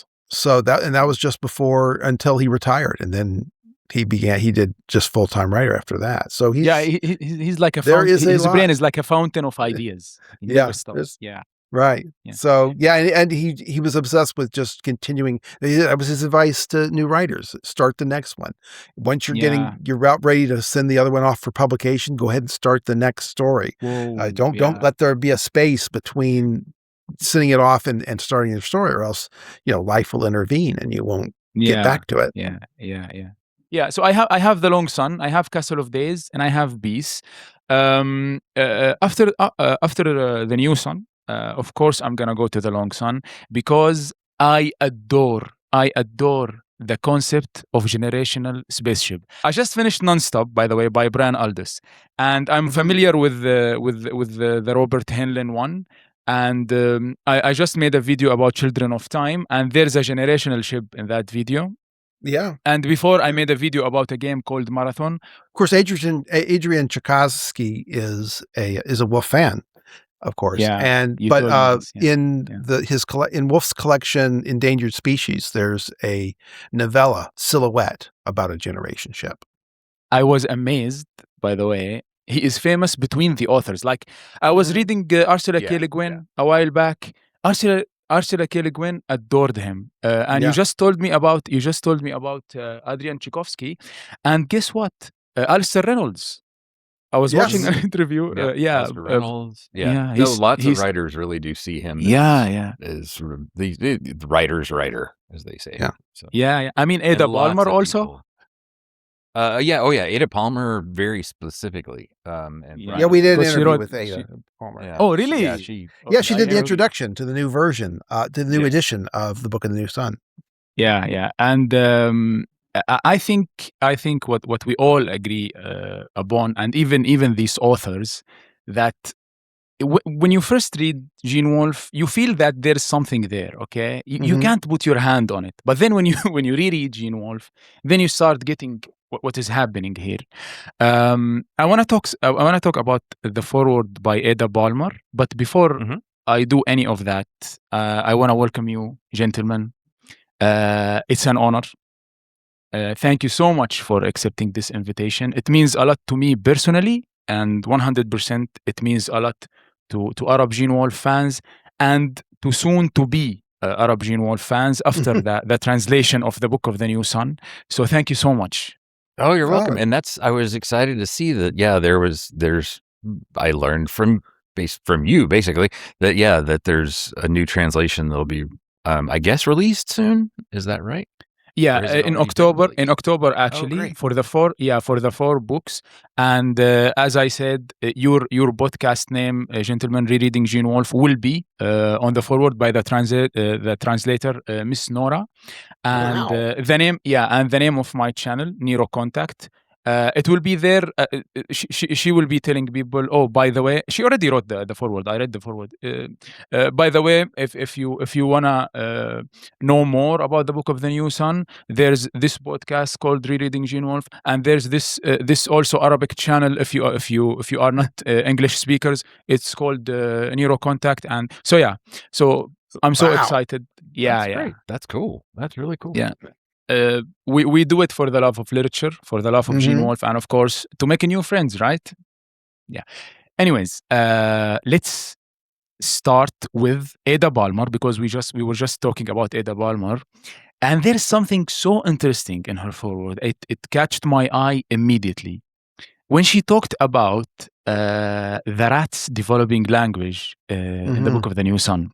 So that was just until he retired, and then he did just full-time writer after that. So he's like a fountain. His brain is like a fountain of ideas. He never stops. Yeah. Right. Yeah. So and he was obsessed with just continuing. That was his advice to new writers: start the next one. Once you're about ready to send the other one off for publication, go ahead and start the next story. Don't let there be a space between sending it off and starting your story, or else life will intervene and you won't get back to it. Yeah. So I have The Long Sun, I have Castle of Days, and I have Beast. After the New Sun, of course I'm gonna go to The Long Sun because I adore the concept of generational spaceship. I just finished Nonstop, by the way, by Brian Aldiss, and I'm familiar with the Robert Heinlein one. And I just made a video about Children of Time, and there's a generational ship in that video. Yeah. And before I made a video about a game called Marathon. Of course, Adrian Tchaikovsky is a Wolfe fan, of course. Yeah. In Wolfe's collection Endangered Species, there's a novella Silhouette about a generation ship. I was amazed, by the way. He is famous between the authors. Like I was reading Ursula K. Le Guin a while back. Ursula K. Le Guin adored him, and you just told me about Adrian Tchaikovsky, and guess what? Alistair Reynolds. I was watching an interview. Alistair Reynolds. Lots of writers really do see him. As sort of the writer's writer, as they say. Yeah. I mean, Ada Palmer also. Ada Palmer very specifically. We did an interview with Ada Palmer. Oh, really? She did the introduction to the new version, to the new edition of the Book of the New Sun. Yeah, and I think what we all agree upon, and even these authors, that when you first read Gene Wolfe, you feel that there's something there. Okay, you can't put your hand on it, but then when you reread Gene Wolfe, then you start getting what is happening here. I want to talk about the foreword by Ada Balmer, but before I do any of that, I want to welcome you, gentlemen. It's an honor. Thank you so much for accepting this invitation. It means a lot to me personally, and 100% it means a lot to ReReading Wolfe fans, and to soon to be ReReading Wolfe fans after the translation of the Book of the New Sun. So thank you so much. Oh, you're welcome. And I was excited to see that. Yeah, I learned from you basically that there's a new translation that'll be, I guess, released soon. Is that right? Yeah, in October actually, for the four books. And as I said, your podcast name, gentlemen, ReReading Wolfe, will be on the forward by the translator, Miss Nora. And the name of my channel, NeuroContact. It will be there. She will be telling people, oh, by the way, she already wrote the foreword. I read the foreword. By the way, if you wanna know more about the Book of the New Sun, there's this podcast called ReReading Wolfe, and there's this also Arabic channel. If you are not English speakers, it's called NeuroContact. And so I'm so excited. That's great. That's cool. That's really cool. Yeah. We do it for the love of literature, for the love of Wolfe, and of course to make new friends, right? Yeah. Anyways, let's start with Ada Balmer, because we were just talking about Ada Balmer, and there's something so interesting in her foreword. It catched my eye immediately when she talked about the rats developing language in the Book of the New Sun.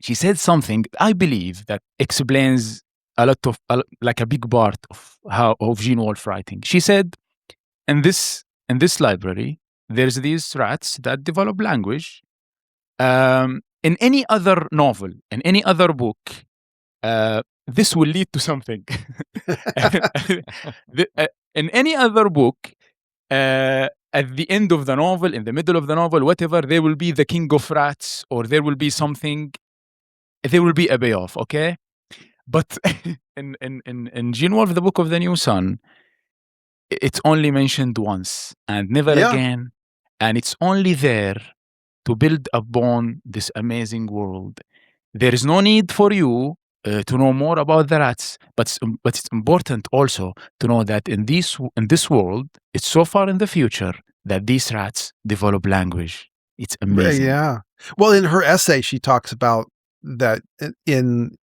She said something I believe that explains a lot of like a big part of Gene Wolfe writing. She said, in this library, there's these rats that develop language. In any other novel, in any other book, this will lead to something. In any other book, at the end of the novel, in the middle of the novel, whatever, there will be the king of rats, or there will be something. There will be a payoff, okay? But in Gene Wolfe, the Book of the New Sun, it's only mentioned once and never again, and it's only there to build upon this amazing world. There is no need for you to know more about the rats, but it's important also to know that in this world, it's so far in the future that these rats develop language. It's amazing. Yeah. Well, in her essay, she talks about that in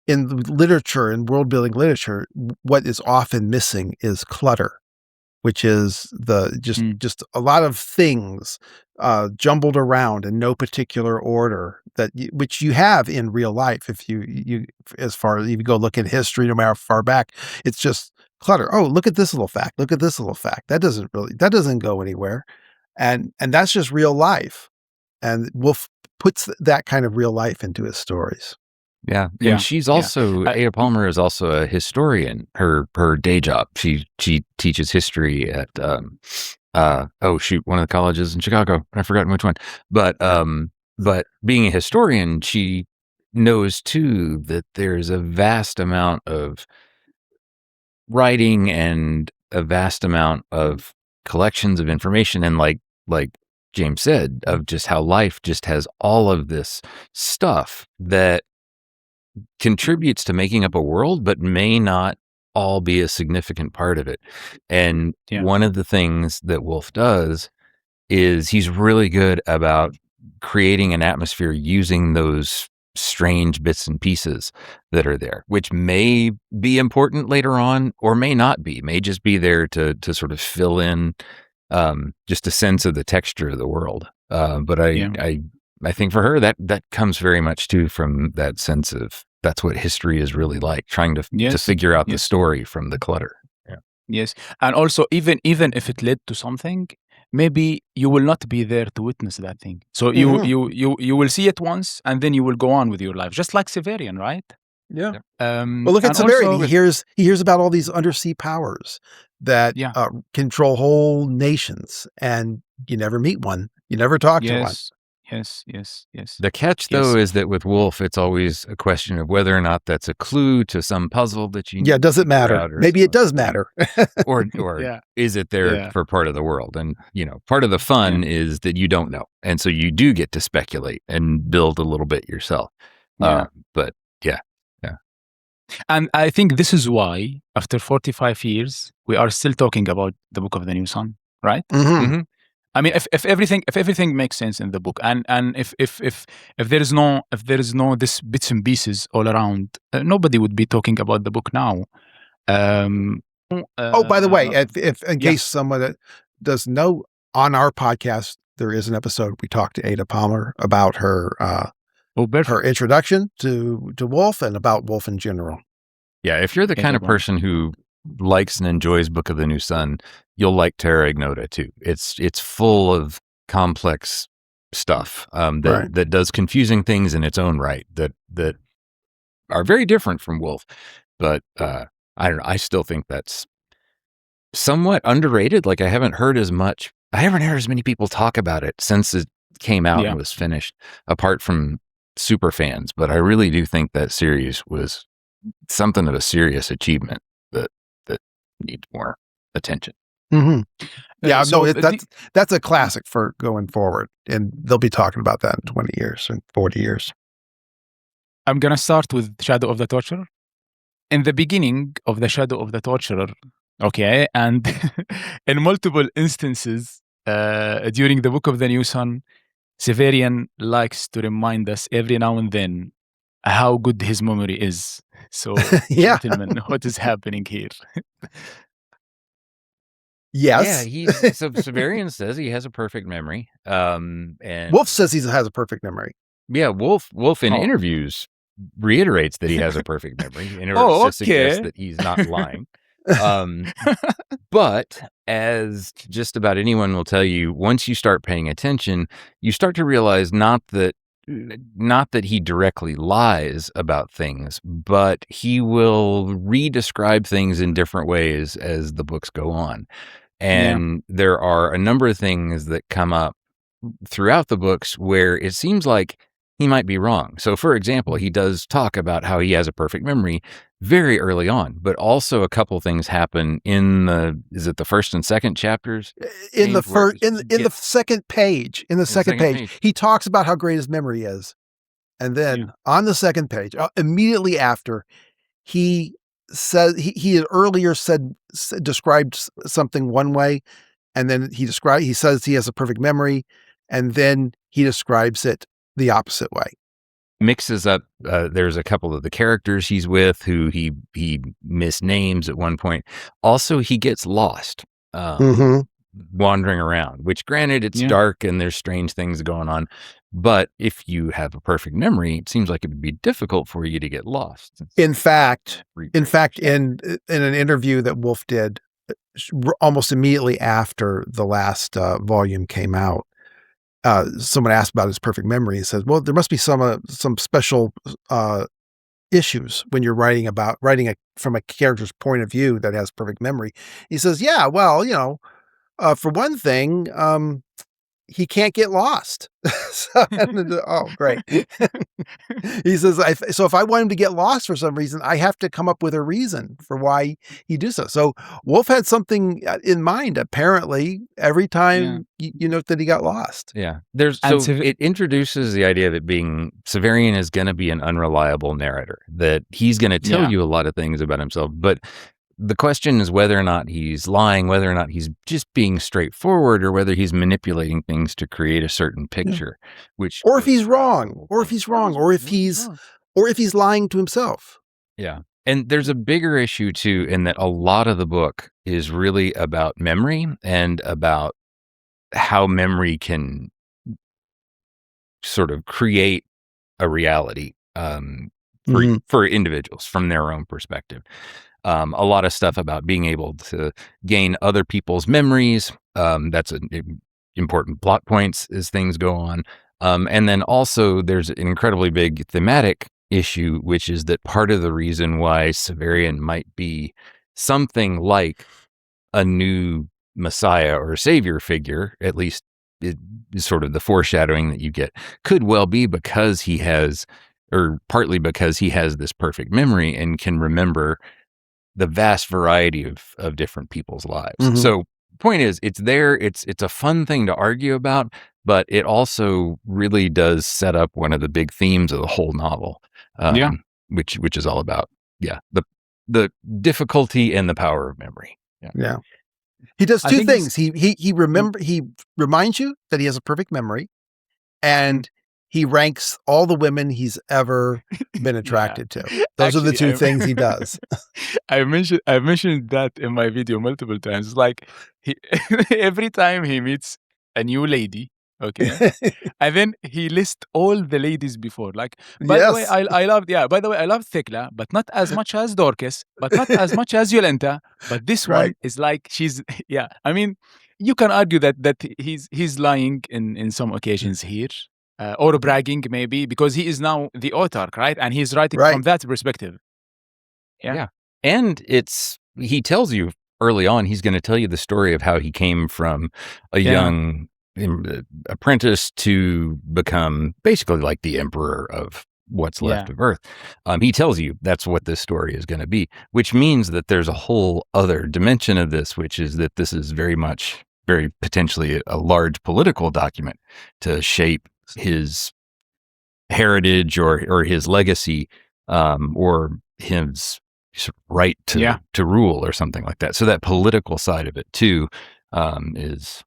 literature, in world-building literature, what is often missing is clutter, which is just a lot of things jumbled around in no particular order which you have in real life. If you as far as you go look at history, no matter how far back, it's just clutter. Oh, look at this little fact. Look at this little fact. That doesn't go anywhere, and that's just real life. And Wolfe puts that kind of real life into his stories. Yeah. And she's also, Ada Balmer is also a historian. Her day job, she teaches history at, one of the colleges in Chicago. I've forgotten which one. But being a historian, she knows too that there's a vast amount of writing and a vast amount of collections of information. And like James said, of just how life just has all of this stuff that contributes to making up a world, but may not all be a significant part of it. And one of the things that Wolfe does is he's really good about creating an atmosphere using those strange bits and pieces that are there, which may be important later on or may not be, may just be there to sort of fill in just a sense of the texture of the world. But I think for her that comes very much too from that sense of that's what history is really like, trying to figure out the story from the clutter. Yeah. Yes. And also even if it led to something, maybe you will not be there to witness that thing. So you will see it once and then you will go on with your life, just like Seyferian, right? Yeah. Well, look at Seyferian. He hears about all these undersea powers that control whole nations, and you never meet one. You never talk to one. Yes. The catch, though, is that with Wolfe, it's always a question of whether or not that's a clue to some puzzle that you need does to it matter? Maybe it does matter. or is it there for part of the world? And, part of the fun is that you don't know. And so you do get to speculate and build a little bit yourself. But yeah. And I think this is why, after 45 years, we are still talking about the Book of the New Sun, right? Mm-hmm. I mean, if everything makes sense in the book, and if there is no this bits and pieces all around, nobody would be talking about the book now. By the way, if in case someone doesn't know, on our podcast there is an episode we talked to Ada Palmer about her her introduction to Wolfe and about Wolfe in general. Yeah, if you're the kind of person who likes and enjoys Book of the New Sun, you'll like Terra Ignota too. It's full of complex stuff that does confusing things in its own right that are very different from Wolfe. But I don't know. I still think that's somewhat underrated. Like I haven't heard as many people talk about it since it came out and was finished, apart from super fans. But I really do think that series was something of a serious achievement that needs more attention. Mm-hmm. Yeah, that's a classic for going forward, and they'll be talking about that in 20 years and 40 years. I'm gonna start with Shadow of the Torturer. In the beginning of the Shadow of the Torturer, and in multiple instances during the Book of the New Sun, Seyfried likes to remind us every now and then how good his memory is. So, gentlemen, what is happening here? Yes. Yeah, Seyfried says he has a perfect memory. And Wolfe says he has a perfect memory. Yeah, Wolfe in interviews reiterates that he has a perfect memory in order to suggest that he's not lying. But as just about anyone will tell you, once you start paying attention, you start to realize not that he directly lies about things, but he will re-describe things in different ways as the books go on. And there are a number of things that come up throughout the books where it seems like he might be wrong. So, for example, he does talk about how he has a perfect memory very early on, but also a couple things happen in the first and second chapters? In the second page, he talks about how great his memory is. And then on the second page, immediately after, he says he had earlier described something one way, and then he says he has a perfect memory, and then he describes it the opposite way. Mixes up. There's a couple of the characters he's with who he misnames at one point. Also, he gets lost wandering around, which granted it's dark and there's strange things going on. But if you have a perfect memory, it seems like it would be difficult for you to get lost. In fact, in an interview that Wolfe did almost immediately after the last volume came out, someone asked about his perfect memory. He says, well, there must be some special issues when you're writing from a character's point of view that has perfect memory. He says, yeah, well, for one thing, he can't get lost. Oh, great. He says, so if I want him to get lost for some reason, I have to come up with a reason for why he do so. So Wolfe had something in mind, apparently, every time you note that he got lost. Yeah. It introduces the idea that Seyfried is going to be an unreliable narrator, that he's going to tell you a lot of things about himself, but the question is whether or not he's lying, whether or not he's just being straightforward, or whether he's manipulating things to create a certain picture. Or if he's wrong, or if he's lying to himself. Yeah. And there's a bigger issue too, in that a lot of the book is really about memory and about how memory can sort of create a reality for individuals from their own perspective. A lot of stuff about being able to gain other people's memories. That's an important plot points as things go on. And then also there's an incredibly big thematic issue, which is that part of the reason why Seyfried might be something like a new Messiah or Savior figure, at least sort of the foreshadowing that you get could well be because he has, or partly because he has this perfect memory and can remember the vast variety of different people's lives. Mm-hmm. So point is, it's there. It's a fun thing to argue about, but it also really does set up one of the big themes of the whole novel. Which is all about the difficulty and the power of memory. Yeah. He does two things. He reminds you that he has a perfect memory, and he ranks all the women he's ever been attracted to. Those are the two things he does. I mentioned that in my video multiple times. It's like every time he meets a new lady, okay, and then he lists all the ladies before. Like, by the way, I loved Thekla, but not as much as Dorcas, but not as much as Yolanta. But this one is like she's I mean, you can argue that he's lying in some occasions here. Or bragging, maybe, because he is now the author, right? And he's writing from that perspective. Yeah. And he tells you early on, he's going to tell you the story of how he came from a young apprentice to become basically like the emperor of what's left of Earth. He tells you that's what this story is going to be, which means that there's a whole other dimension of this, which is that this is very potentially a large political document to shape his heritage or his legacy, or his right to rule or something like that. So that political side of it too is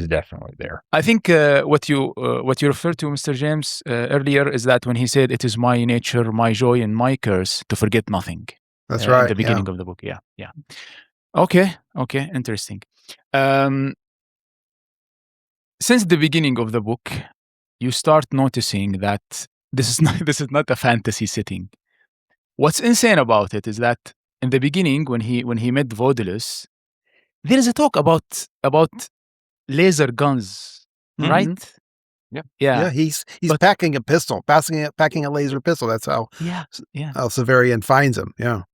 definitely there. I think what you referred to, Mr. James, earlier is that when he said, "It is my nature, my joy, and my curse to forget nothing." That's right. At the beginning of the book. Yeah. Okay. Interesting. Since the beginning of the book, you start noticing that this is not a fantasy setting. What's insane about it is that in the beginning, when he met Vaudulus, there is a talk about laser guns, right? Yeah. He's packing a pistol, packing a laser pistol. That's how Seiferian finds him. Yeah.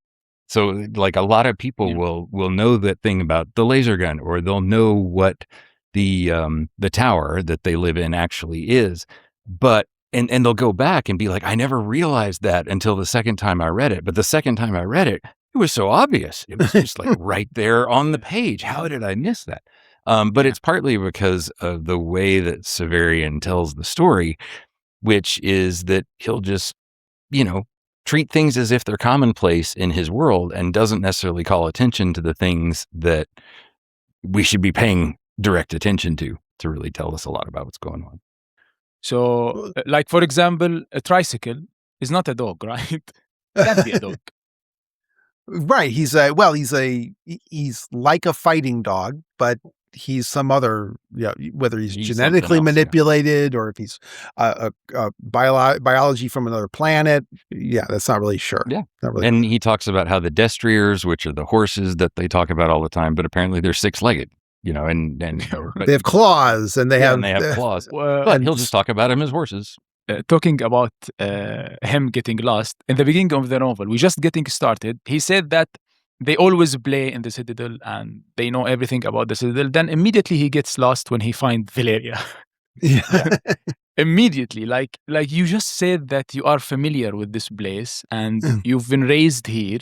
So like a lot of people will know that thing about the laser gun, or they'll know what the tower that they live in actually is, but and they'll go back and be like, I never realized that until the second time I read it. But the second time I read it, it was so obvious. It was just like right there on the page. How did I miss that? But it's partly because of the way that Seiferian tells the story, which is that he'll just, treat things as if they're commonplace in his world and doesn't necessarily call attention to the things that we should be paying direct attention to really tell us a lot about what's going on. So, like, for example, a tricycle is not a dog, right? It can't be a dog. Right. He's like a fighting dog, but he's some other, whether he's genetically manipulated or if he's biology from another planet. Yeah, that's not really sure. Yeah. Not really. And he talks about how the destriers, which are the horses that they talk about all the time, but apparently they're six-legged. And they have claws, and they have claws. But he'll just talk about them as horses. Talking about him getting lost in the beginning of the novel, we're just getting started. He said that they always play in the Citadel and they know everything about the Citadel. Then immediately he gets lost when he finds Valeria. Immediately, like you just said that you are familiar with this place and you've been raised here.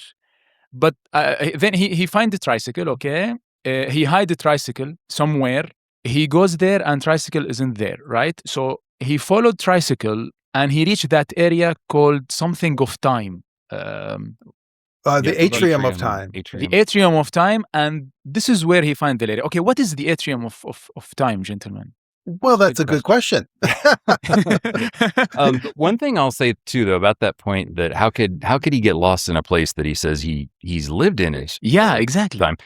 But then he finds the tricycle. Okay. He hide the tricycle somewhere. He goes there and tricycle isn't there, right? So he followed tricycle and he reached that area called something of time. The atrium of time. The atrium of time, and this is where he finds Valeria. Okay, what is the atrium of time, gentlemen? Well, that's a good question. One thing I'll say too, though, about that point, that how could he get lost in a place that he says he's lived in? Exactly. Time.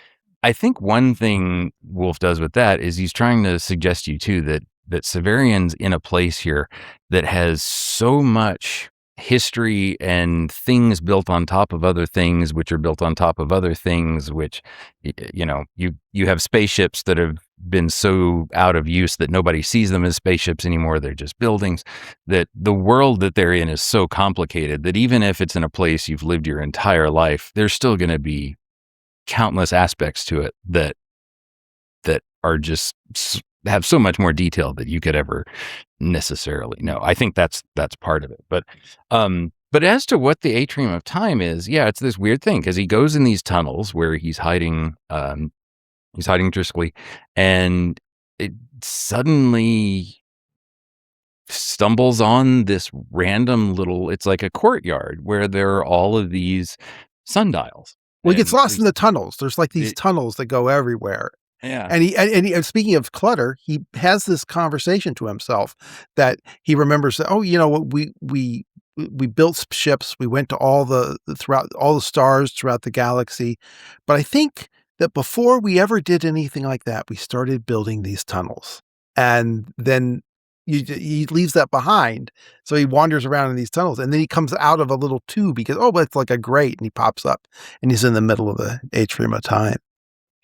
I think one thing Wolfe does with that is he's trying to suggest to you too that Seiferian's in a place here that has so much history and things built on top of other things, which are built on top of other things, which, you have spaceships that have been so out of use that nobody sees them as spaceships anymore. They're just buildings. That the world that they're in is so complicated that even if it's in a place you've lived your entire life, there's still going to be countless aspects to it that are just have so much more detail that you could ever necessarily know. I think that's part of it. But as to what the atrium of time is, yeah, it's this weird thing because he goes in these tunnels where he's hiding Driscoll, and it suddenly stumbles on this random little, it's like a courtyard where there are all of these sundials. Well, he gets lost in the tunnels. There's like these tunnels that go everywhere. Yeah. And speaking of clutter, he has this conversation to himself that he remembers that, oh, you know what, we built ships. We went to throughout all the stars throughout the galaxy. But I think that before we ever did anything like that, we started building these tunnels. And then he leaves that behind. So he wanders around in these tunnels, and then he comes out of a little tube because, but it's like a grate, and he pops up and he's in the middle of the atrium of time.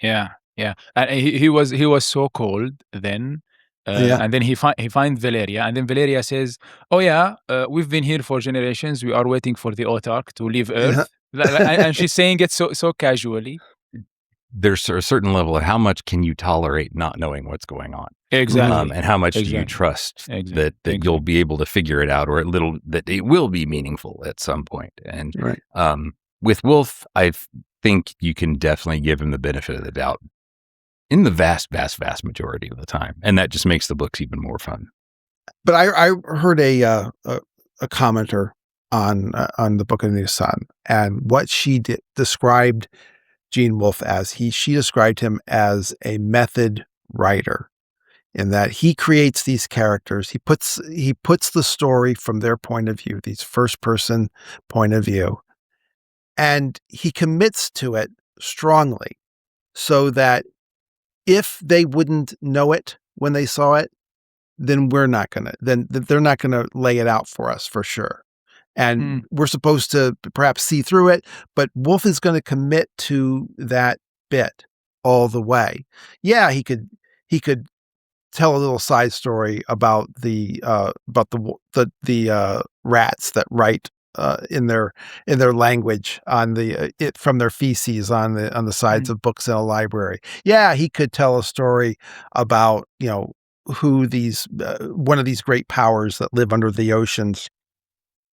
Yeah. Yeah. And he was so cold then. And then he finds Valeria, and then Valeria says, "Oh yeah, we've been here for generations. We are waiting for the autarch to leave Earth." And she's saying it so casually. There's a certain level of how much can you tolerate not knowing what's going on, exactly, and how much do you trust that you'll be able to figure it out, or that it will be meaningful at some point. And with Wolfe, I think you can definitely give him the benefit of the doubt in the vast majority of the time, and that just makes the books even more fun. But I heard a commenter on the Book of the New Sun, and what she described Gene Wolfe as, she described him as a method writer, in that he creates these characters. He puts the story from their point of view, these first person point of view, and he commits to it strongly, so that if they wouldn't know it when they saw it, then they're not gonna lay it out for us for sure. And we're supposed to perhaps see through it, but Wolfe is going to commit to that bit all the way. Yeah, he could tell a little side story about the rats that write in their language on from their feces on the sides of books in a library. Yeah, he could tell a story about, who these one of these great powers that live under the oceans.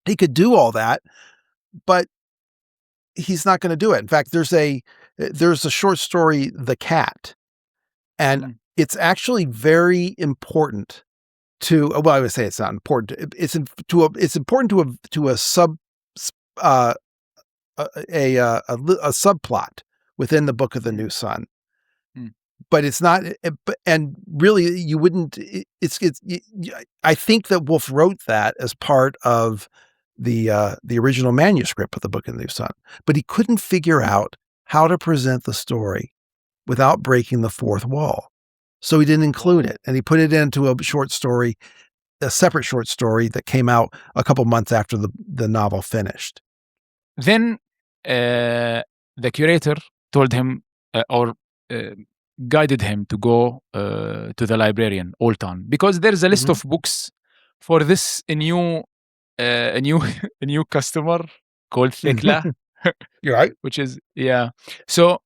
He could do all that, but he's not going to do it. In fact, there's a short story, The Cat, and it's actually very important to. Well, I would say it's not important. It's important to a subplot within the Book of the New Sun. But it's not, and really, you wouldn't. I think that Wolfe wrote that as part of the original manuscript of the Book of the New Sun, but he couldn't figure out how to present the story without breaking the fourth wall, so he didn't include it, and he put it into a separate short story that came out a couple months after the novel finished. Then the curator told him guided him to go to the librarian, Olton, because there's a list of books for this new customer called Thekla. You're right. Which is, So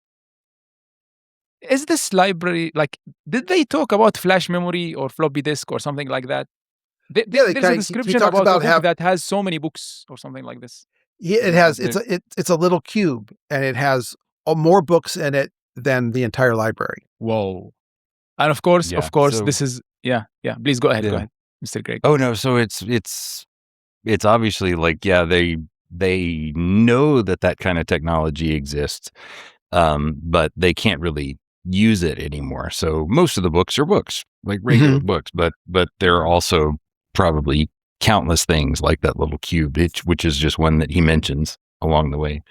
is this library, did they talk about flash memory or floppy disk or something like that? There's a description about a book that has so many books or something like this. Yeah, it has. It's a little cube, and it has more books in it than the entire library. Whoa. And of course, so, this is, please go ahead, Mr. Greg. Oh no, so it's obviously they know that kind of technology exists, but they can't really use it anymore. So most of the books are books, like regular books, but there are also probably countless things like that little cube, which is just one that he mentions along the way.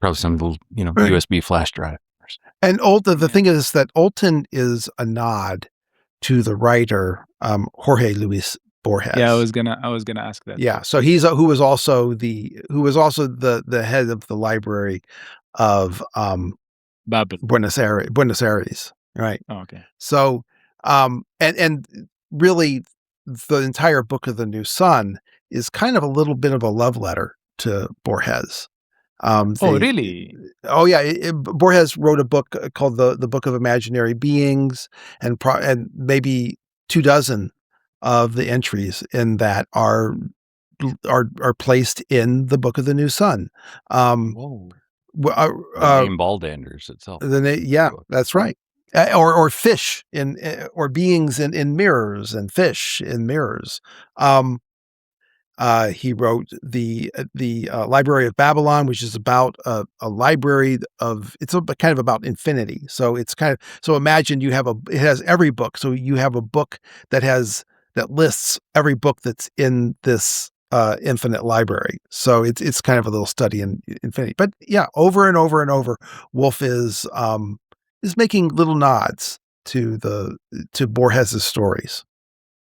Probably some little, USB flash drive. And the thing is that Olton is a nod to the writer Jorge Luis Borges. Yeah, I was gonna ask that. Yeah, so he's who was also the head of the library of Buenos Aires, right? Oh, okay. So and really the entire Book of the New Sun is kind of a little bit of a love letter to Borges. Really? Oh yeah, Borges wrote a book called the Book of Imaginary Beings, and maybe 24 of the entries in that are placed in the Book of the New Sun. Whoa. The name Baldanders itself. Yeah, that's right. Or fish or beings in mirrors, and fish in mirrors. He wrote the Library of Babylon, which is about a library it's kind of about infinity. So it's so imagine it has every book. So you have a book that lists every book that's in this infinite library. So it's kind of a little study in infinity. But yeah, over and over and over, Wolfe is making little nods to Borges's stories.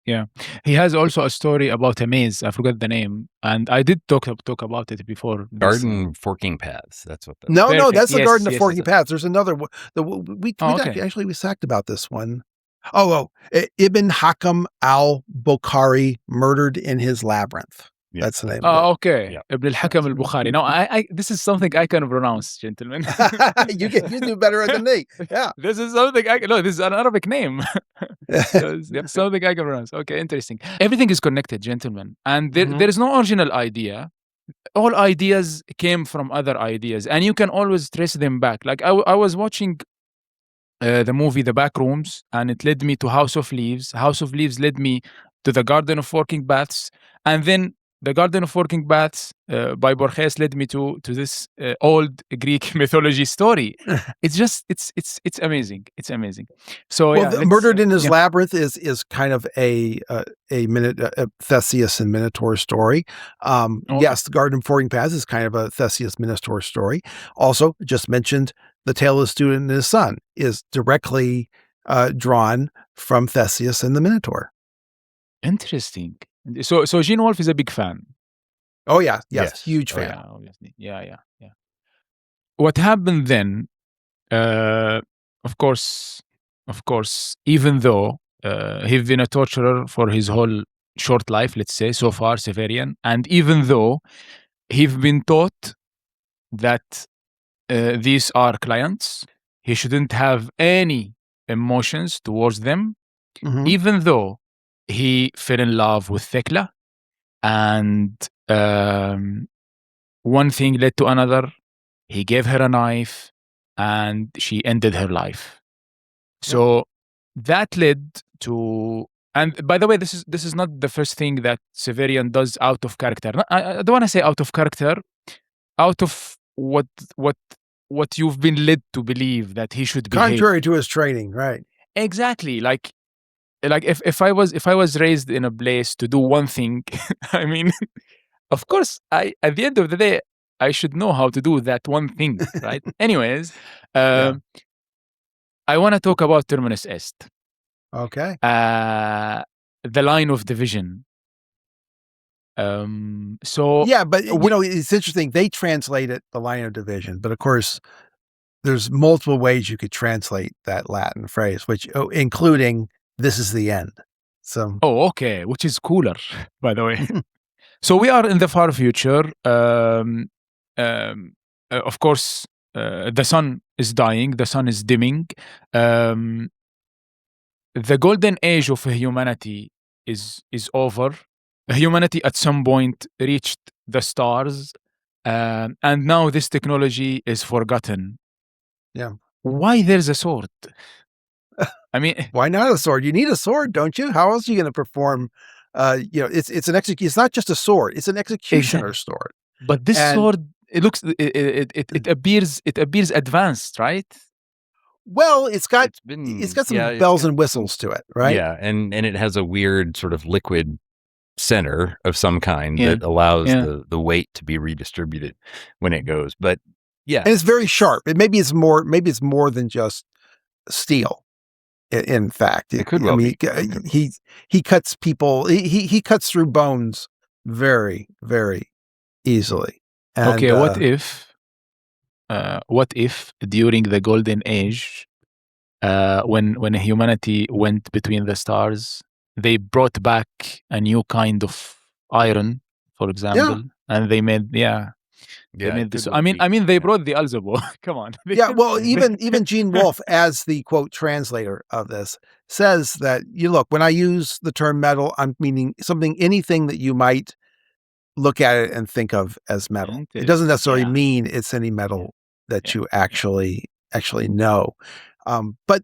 Yeah, he has also a story about a maze. I forgot the name, and I did talk about it before. Garden Forking Paths. That's what. No, that's the Garden of Forking Paths. There's another. We talked about this one. Ibn Hakam al-Bukhari, Murdered in His Labyrinth. Yeah. That's the name. Oh, okay. Yeah. Ibn al-Hakam al-Bukhari. No, this is something I can pronounce, gentlemen. You do better than me. Yeah. This is something this is an Arabic name. Something I can pronounce. Okay, interesting. Everything is connected, gentlemen. And there is no original idea. All ideas came from other ideas, and you can always trace them back. Like I was watching the movie The Backrooms, and it led me to House of Leaves. House of Leaves led me to the Garden of Forking Paths, and then the Garden of Forking Paths by Borges led me to this old Greek mythology story. It's amazing. It's amazing. So Murdered in His Labyrinth is kind of a Theseus and Minotaur story. Yes, the Garden of Forking Paths is kind of a Theseus Minotaur story. Also, just mentioned The Tale of the Student and His Son is directly drawn from Theseus and the Minotaur. Interesting. So Gene Wolfe is a big fan. Oh yeah, yes. Huge fan. Yeah, obviously. Yeah. What happened then? Of course, even though he's been a torturer for his whole short life, let's say so far, Seyferian, and even though he's been taught that these are clients, he shouldn't have any emotions towards them, even though he fell in love with Thekla, and one thing led to another. He gave her a knife, and she ended her life. So that led to, and by the way, this is not the first thing that Seyferian does out of character. I don't want to say out of character, out of what you've been led to believe that he should be. Contrary to his training, right? Exactly. Like if I was raised in a place to do one thing, I mean, of course, at the end of the day, I should know how to do that one thing, right? Anyways, I want to talk about Terminus Est. Okay. The line of division. So yeah, but it's interesting. They translate it the line of division, but of course, there's multiple ways you could translate that Latin phrase, which including "this is the end." So okay, which is cooler, by the way. So we are in the far future. Of course, the sun is dying. The sun is dimming. The golden age of humanity is over. Humanity at some point reached the stars, and now this technology is forgotten. Yeah. Why there's a sword? I mean, why not a sword? You need a sword, don't you? How else are you going to perform? It's an It's not just a sword; it's an executioner's sword. But this sword, it appears advanced, right? Well, it's got some bells and whistles to it, right? Yeah, and it has a weird sort of liquid center of some kind that allows the weight to be redistributed when it goes. But and it's very sharp. Maybe it's more than just steel. In fact, it could well be. He cuts people. He cuts through bones very, very easily. And, okay, what if during the Golden Age, when humanity went between the stars, they brought back a new kind of iron, for example, and they made They made this. I mean, they brought the Alzabo. Come on. Well, even Gene Wolfe, as the quote translator of this, says that when I use the term metal, I'm meaning anything that you might look at it and think of as metal. It doesn't necessarily mean it's any metal that you actually know. But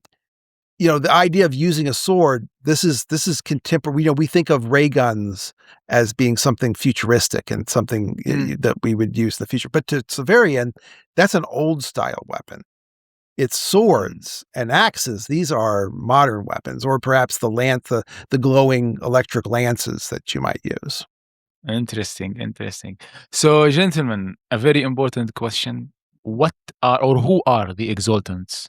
the idea of using a sword, this is contemporary. We think of ray guns as being something futuristic and something that we would use in the future. But to Seiferian, that's an old style weapon. It's swords and axes. These are modern weapons, or perhaps the glowing electric lances that you might use. Interesting. So, gentlemen, a very important question. What are or who are the exultants?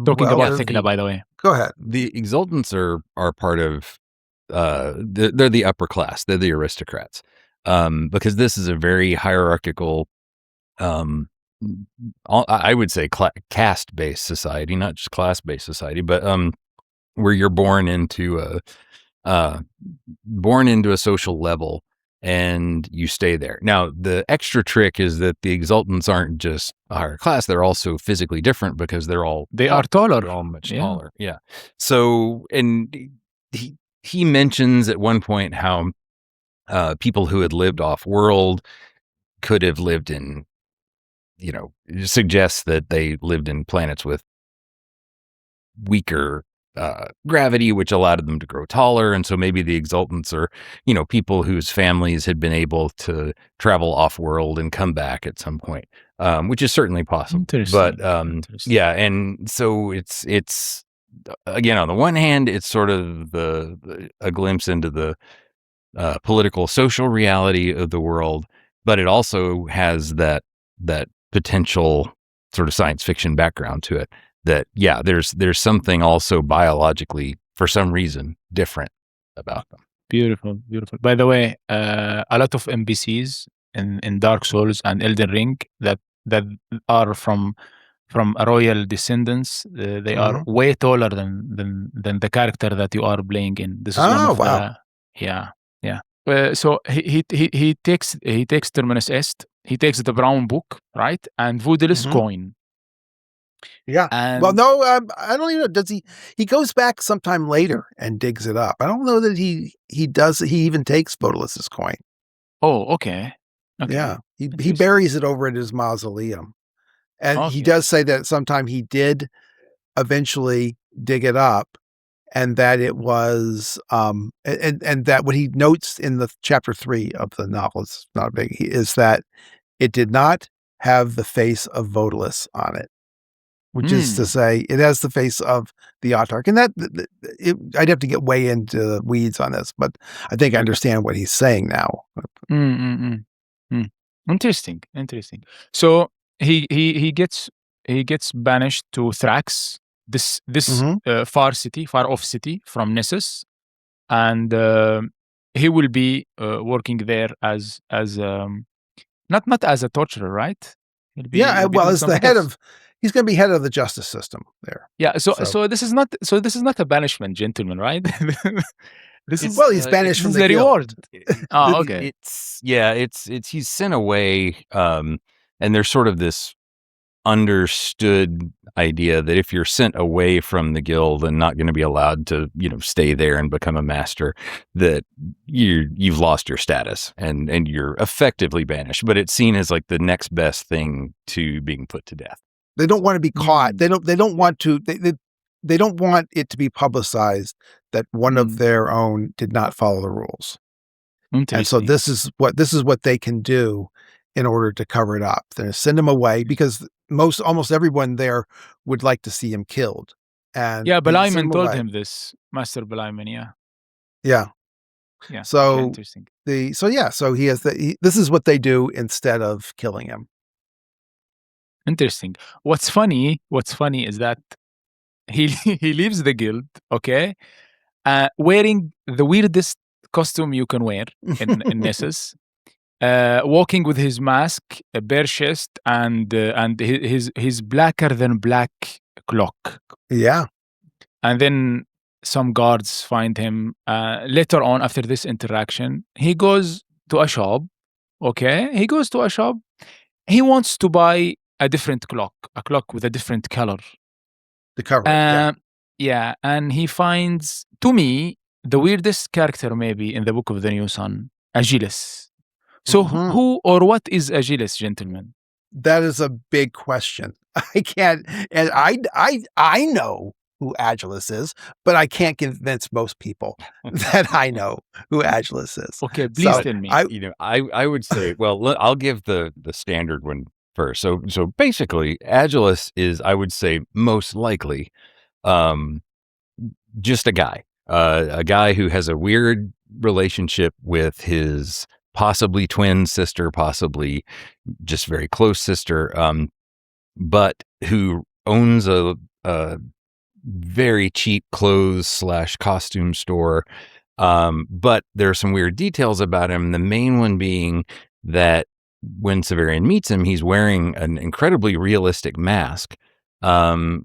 Talking about Thekla, by the way. Go ahead. The exultants are part of they're the upper class. They're the aristocrats. Because this is a very hierarchical, I would say caste-based society, not just class-based society, but where you're born into a social level and you stay there. Now, the extra trick is that the exultants aren't just a higher class; they're also physically different because they're all taller. They're all much taller. Yeah. So, and he mentions at one point how people who had lived off-world could have lived in, suggests that they lived in planets with weaker gravity, which allowed them to grow taller. And so maybe the exultants are, people whose families had been able to travel off-world and come back at some point, which is certainly possible. But yeah, and so it's again, on the one hand, it's sort of a glimpse into the political, social reality of the world, but it also has that potential sort of science fiction background to it. That there's something also biologically, for some reason, different about them. Beautiful. By the way, a lot of NPCs in Dark Souls and Elden Ring that are from a royal descendants, they are way taller than the character that you are playing in. This is one of yeah. So he takes Terminus Est. He takes the brown book, right, and Voodal's coin. Yeah. And well, no, I don't even know. Does he? He goes back sometime later and digs it up. I don't know that he does. He even takes Vodalus's coin. Oh, okay. Yeah. He buries it over at his mausoleum, and he does say that sometime he did eventually dig it up, and that it was and that what he notes in the chapter 3 of the novel, it's not big, is that it did not have the face of Vodalus on it. Which is to say, it has the face of the autarch. And I'd have to get way into the weeds on this, but I think I understand what he's saying now. Interesting. So he gets banished to Thrax, this far off city from Nessus, and he will be working there as not as a torturer, right? As the head of. He's going to be head of the justice system there. Yeah. So this is not a banishment, gentlemen, right? He's banished from the reward. Okay. It's he's sent away, and there's sort of this understood idea that if you're sent away from the guild and not going to be allowed to, stay there and become a master, that you've lost your status and you're effectively banished. But it's seen as like the next best thing to being put to death. They don't want to be caught. They don't want it to be publicized that one of their own did not follow the rules. And so this is what they can do in order to cover it up. They're going to send him away because almost everyone there would like to see him killed. And Belaiman told him this, Master Belaiman. Yeah. So interesting. So he has this is what they do instead of killing him. Interesting. What's funny is that he leaves the guild, okay, wearing the weirdest costume you can wear in Nessus, walking with his mask, a bare chest, and his blacker than black cloak. Yeah. And then some guards find him. Later on, after this interaction, he goes to a shop Okay, he goes to a shop. He wants to buy a different clock, a clock with a different color. The cover. Yeah, and he finds, to me, the weirdest character maybe in the Book of the New Sun, Achilles. So who or what is Achilles, gentlemen? That is a big question. I can't, and I know who Achilles is, but I can't convince most people that I know who Achilles is. Okay, please tell me. I would say, well, I'll give the standard one first. So basically, Achilles is, I would say, most likely, just a guy who has a weird relationship with his possibly twin sister, possibly just very close sister, but who owns a very cheap clothes / costume store. But there are some weird details about him. The main one being that when Seyfried meets him, he's wearing an incredibly realistic mask,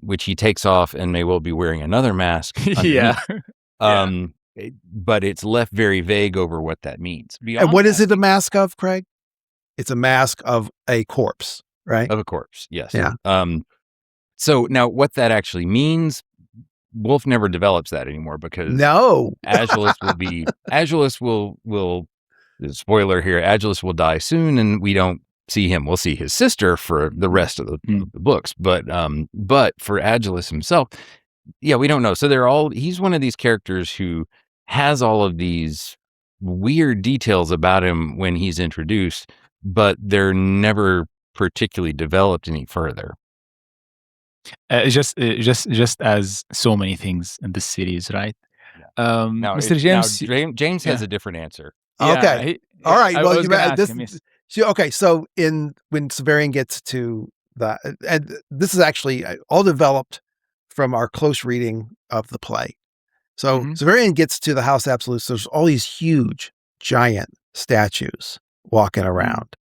which he takes off and may well be wearing another mask. Yeah. But it's left very vague over what that means. And what is it a mask of, Craig? It's a mask of a corpse, right? Of a corpse, yes. Yeah. So now what that actually means, Wolfe never develops that anymore because Achilles will spoiler here, Achilles will die soon and we don't see him. We'll see his sister for the rest of the books. But for Achilles himself, yeah, we don't know. So he's one of these characters who has all of these weird details about him when he's introduced, but they're never particularly developed any further. Just as so many things in this series, right? Mr. James. James has a different answer. Okay. All right. Well, so when Seyfried gets to that, and this is actually all developed from our close reading of the play. So Seyfried gets to the House Absolute. So there's all these huge, giant statues walking around.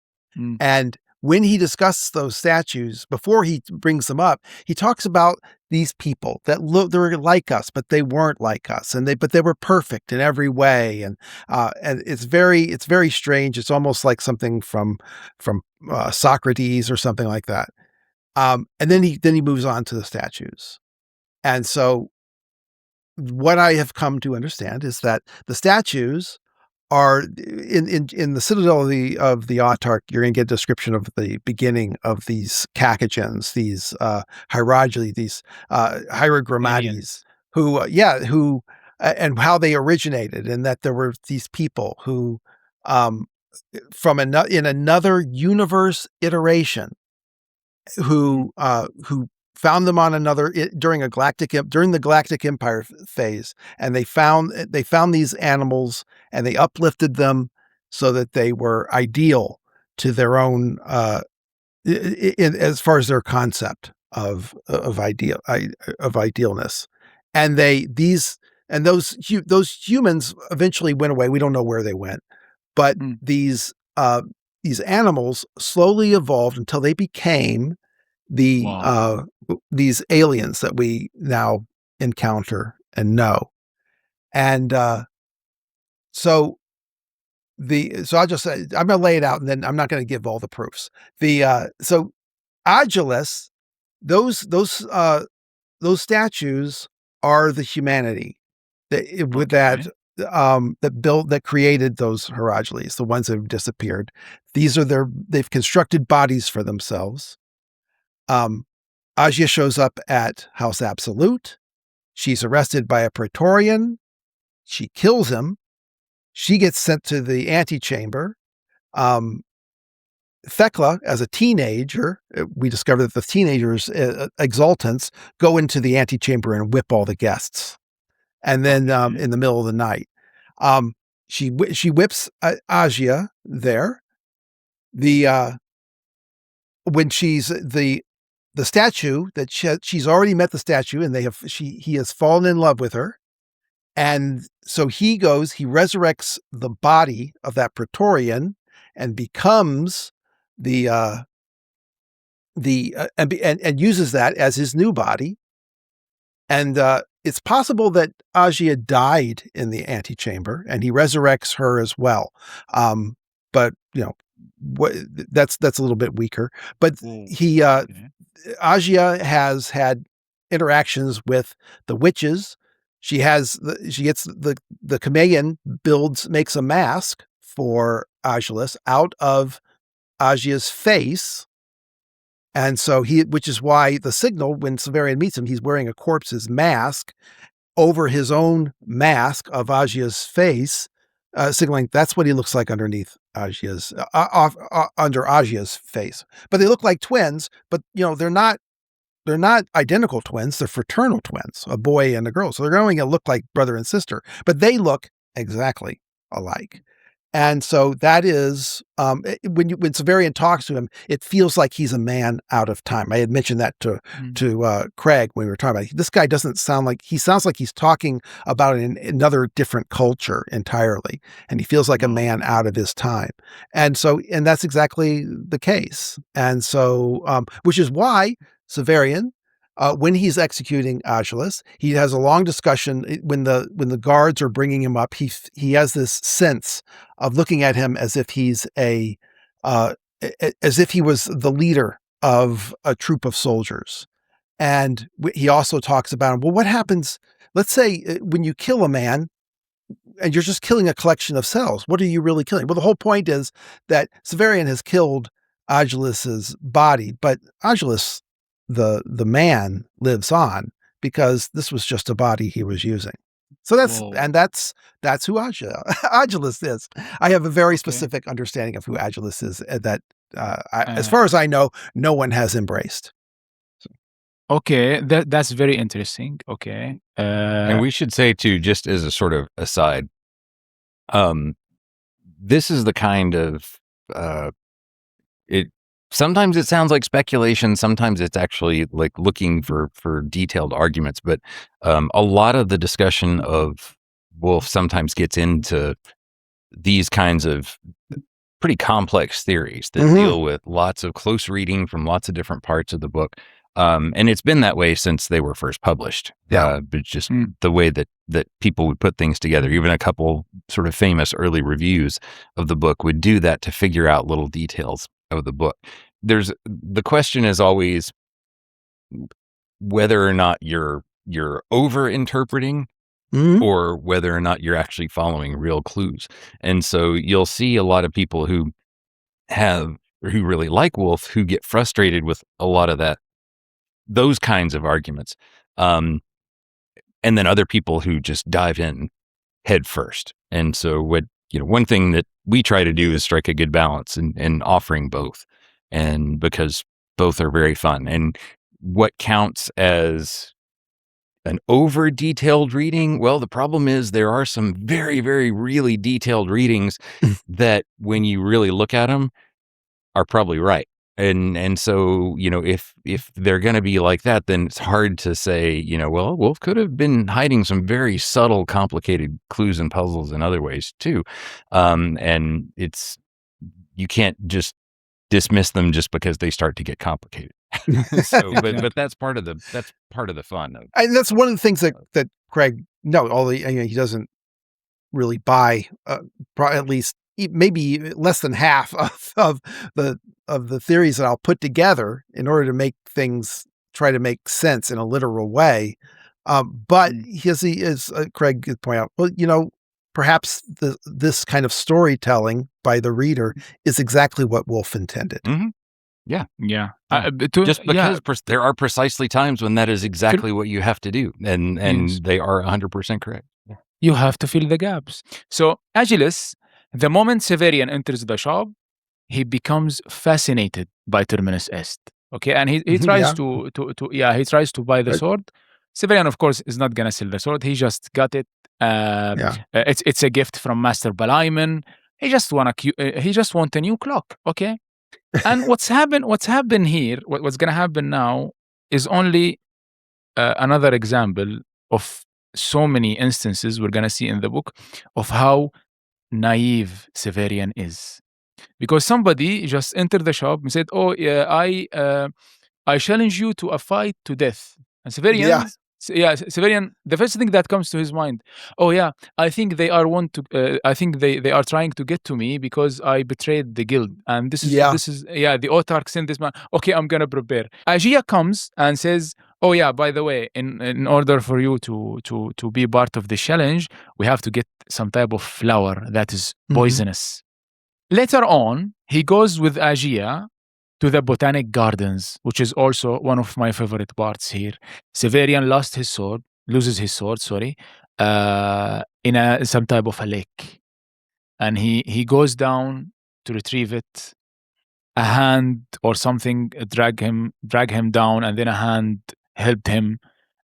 And when he discusses those statues, before he brings them up, he talks about these people that they were like us, but they weren't like us, but they were perfect in every way, and it's very strange. It's almost like something from Socrates or something like that. And then he moves on to the statues, and so what I have come to understand is that the statues are in the citadel of the autarch. You're going to get a description of the beginning of these cacogens, these hieroglyphs, these hierogrammates, who and how they originated, and that there were these people who, in another universe iteration, who found them on during the Galactic Empire phase, and they found these animals and they uplifted them so that they were ideal to their own as far as their concept of idealness, and those humans eventually went away. We don't know where they went, but these animals slowly evolved until they became these aliens that we now encounter and know. And so I'll just say, I'm going to lay it out, and then I'm not going to give all the proofs. So Achilles, those statues are the humanity that created those hieroglyphs, the ones that have disappeared. They've constructed bodies for themselves. Agia shows up at House Absolute. She's arrested by a Praetorian. She kills him. She gets sent to the antechamber. Thecla, as a teenager, we discover that the teenagers, exaltants, go into the antechamber and whip all the guests. And then in the middle of the night, she whips Agia there. When she's the statue that she's already met the statue, and he has fallen in love with her. And so he resurrects the body of that Praetorian and becomes and uses that as his new body. And it's possible that Agia died in the antechamber, and he resurrects her as well. But that's a little bit weaker. But Agia has had interactions with the witches. She gets the Kameian makes a mask for Agilis out of Agia's face. And so which is why the signal, when Seiferian meets him, he's wearing a corpse's mask over his own mask of Agia's face, signaling that's what he looks like underneath Agia's, under Agia's face. But they look like twins, but they're not identical twins. They're fraternal twins, a boy and a girl. So they're only going to look like brother and sister, but they look exactly alike. And so that is, when Seiferian talks to him, it feels like he's a man out of time. I had mentioned that to Craig when we were talking about it. This guy doesn't sound like, he sounds like he's talking about another different culture entirely. And he feels like a man out of his time. And that's exactly the case. And so, which is why Seiferian, when he's executing Agilis, he has a long discussion. When the guards are bringing him up, he has this sense of looking at him as if he's as if he was the leader of a troop of soldiers. And he also talks about, well, what happens? Let's say when you kill a man and you're just killing a collection of cells, what are you really killing? Well, the whole point is that Seiferian has killed Agilis's body, but Agilis, the man, lives on because this was just a body he was using. So that's who Agilis is. I have a very specific understanding of who Agilis is that, as far as I know, no one has embraced. Okay, that's very interesting. Okay, and we should say too, just as a sort of aside, this is the kind of sometimes it sounds like speculation. Sometimes it's actually like looking for detailed arguments. But a lot of the discussion of Wolfe sometimes gets into these kinds of pretty complex theories that deal with lots of close reading from lots of different parts of the book. And it's been that way since they were first published. But just the way that people would put things together, even a couple sort of famous early reviews of the book would do that to figure out little details of the book. The question is always whether or not you're over interpreting or whether or not you're actually following real clues. And so you'll see a lot of people who really like Wolfe who get frustrated with a lot of those kinds of arguments. And then other people who just dive in head first. And so one thing that we try to do is strike a good balance in offering both. And because both are very fun. And what counts as an over detailed reading? Well, the problem is there are some very, very, really detailed readings that when you really look at them are probably right. And so, if they're going to be like that, then it's hard to say, well, Wolfe could have been hiding some very subtle, complicated clues and puzzles in other ways too. And you can't just dismiss them just because they start to get complicated. But that's part of the fun. And that's one of the things that Craig, he doesn't really buy, at least maybe less than half of the theories that I'll put together in order to try to make sense in a literal way. But Craig could point out, well, perhaps this kind of storytelling by the reader is exactly what Wolfe intended. Mm-hmm. Yeah. Just because there are precisely times when that is exactly what you have to do, and they are 100% correct. Yeah. You have to fill the gaps. So Agilis, the moment Seiferian enters the shop, he becomes fascinated by Terminus Est. Okay, and he tries he tries to buy the sword. Seiferian, of course, is not gonna sell the sword. He just got it. It's a gift from Master Balaiman. He just want a new clock. Okay, and what's happened here? What's gonna happen now is only another example of so many instances we're gonna see in the book of how naive Seiferian is. Because somebody just entered the shop and said, "Oh, I challenge you to a fight to death." And Seiferian Siberian, the first thing that comes to his mind, I think they are I think they are trying to get to me because I betrayed the guild, and this is the autarch sent this man. Okay, I'm gonna prepare. Agia comes and says, by the way, in order for you to be part of the challenge, we have to get some type of flower that is poisonous. Later on, he goes with Agia to the botanic gardens, which is also one of my favorite parts here. Seyferian loses his sword, in some type of a lake. And he goes down to retrieve it. A hand or something drag him down, and then a hand helped him,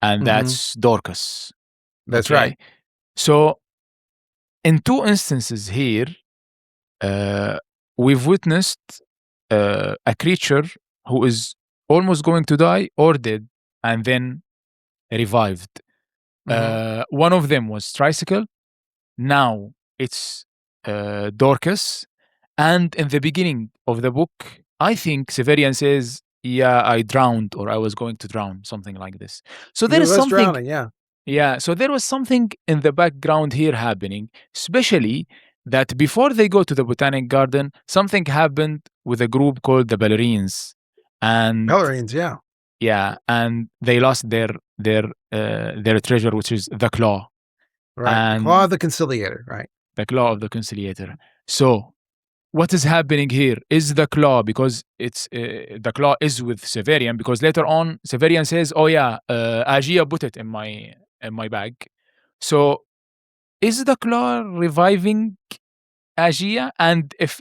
and that's Dorcas. That's right. So in two instances here, we've witnessed a creature who is almost going to die or dead and then revived. One of them was Tricycle. Now it's Dorcas. And in the beginning of the book, I think Seyferian says, I drowned, or I was going to drown, something like this. So there is something drowning, so there was something in the background here happening, especially that before they go to the botanic garden, something happened with a group called the Ballerines. And and they lost their treasure, which is the claw. Right. And the claw of the conciliator, right? The claw of the conciliator. So what is happening here is the claw, because it's the claw is with Seyferian, because later on Seyferian says, Agia put it in my bag. So is the claw reviving Agia, and if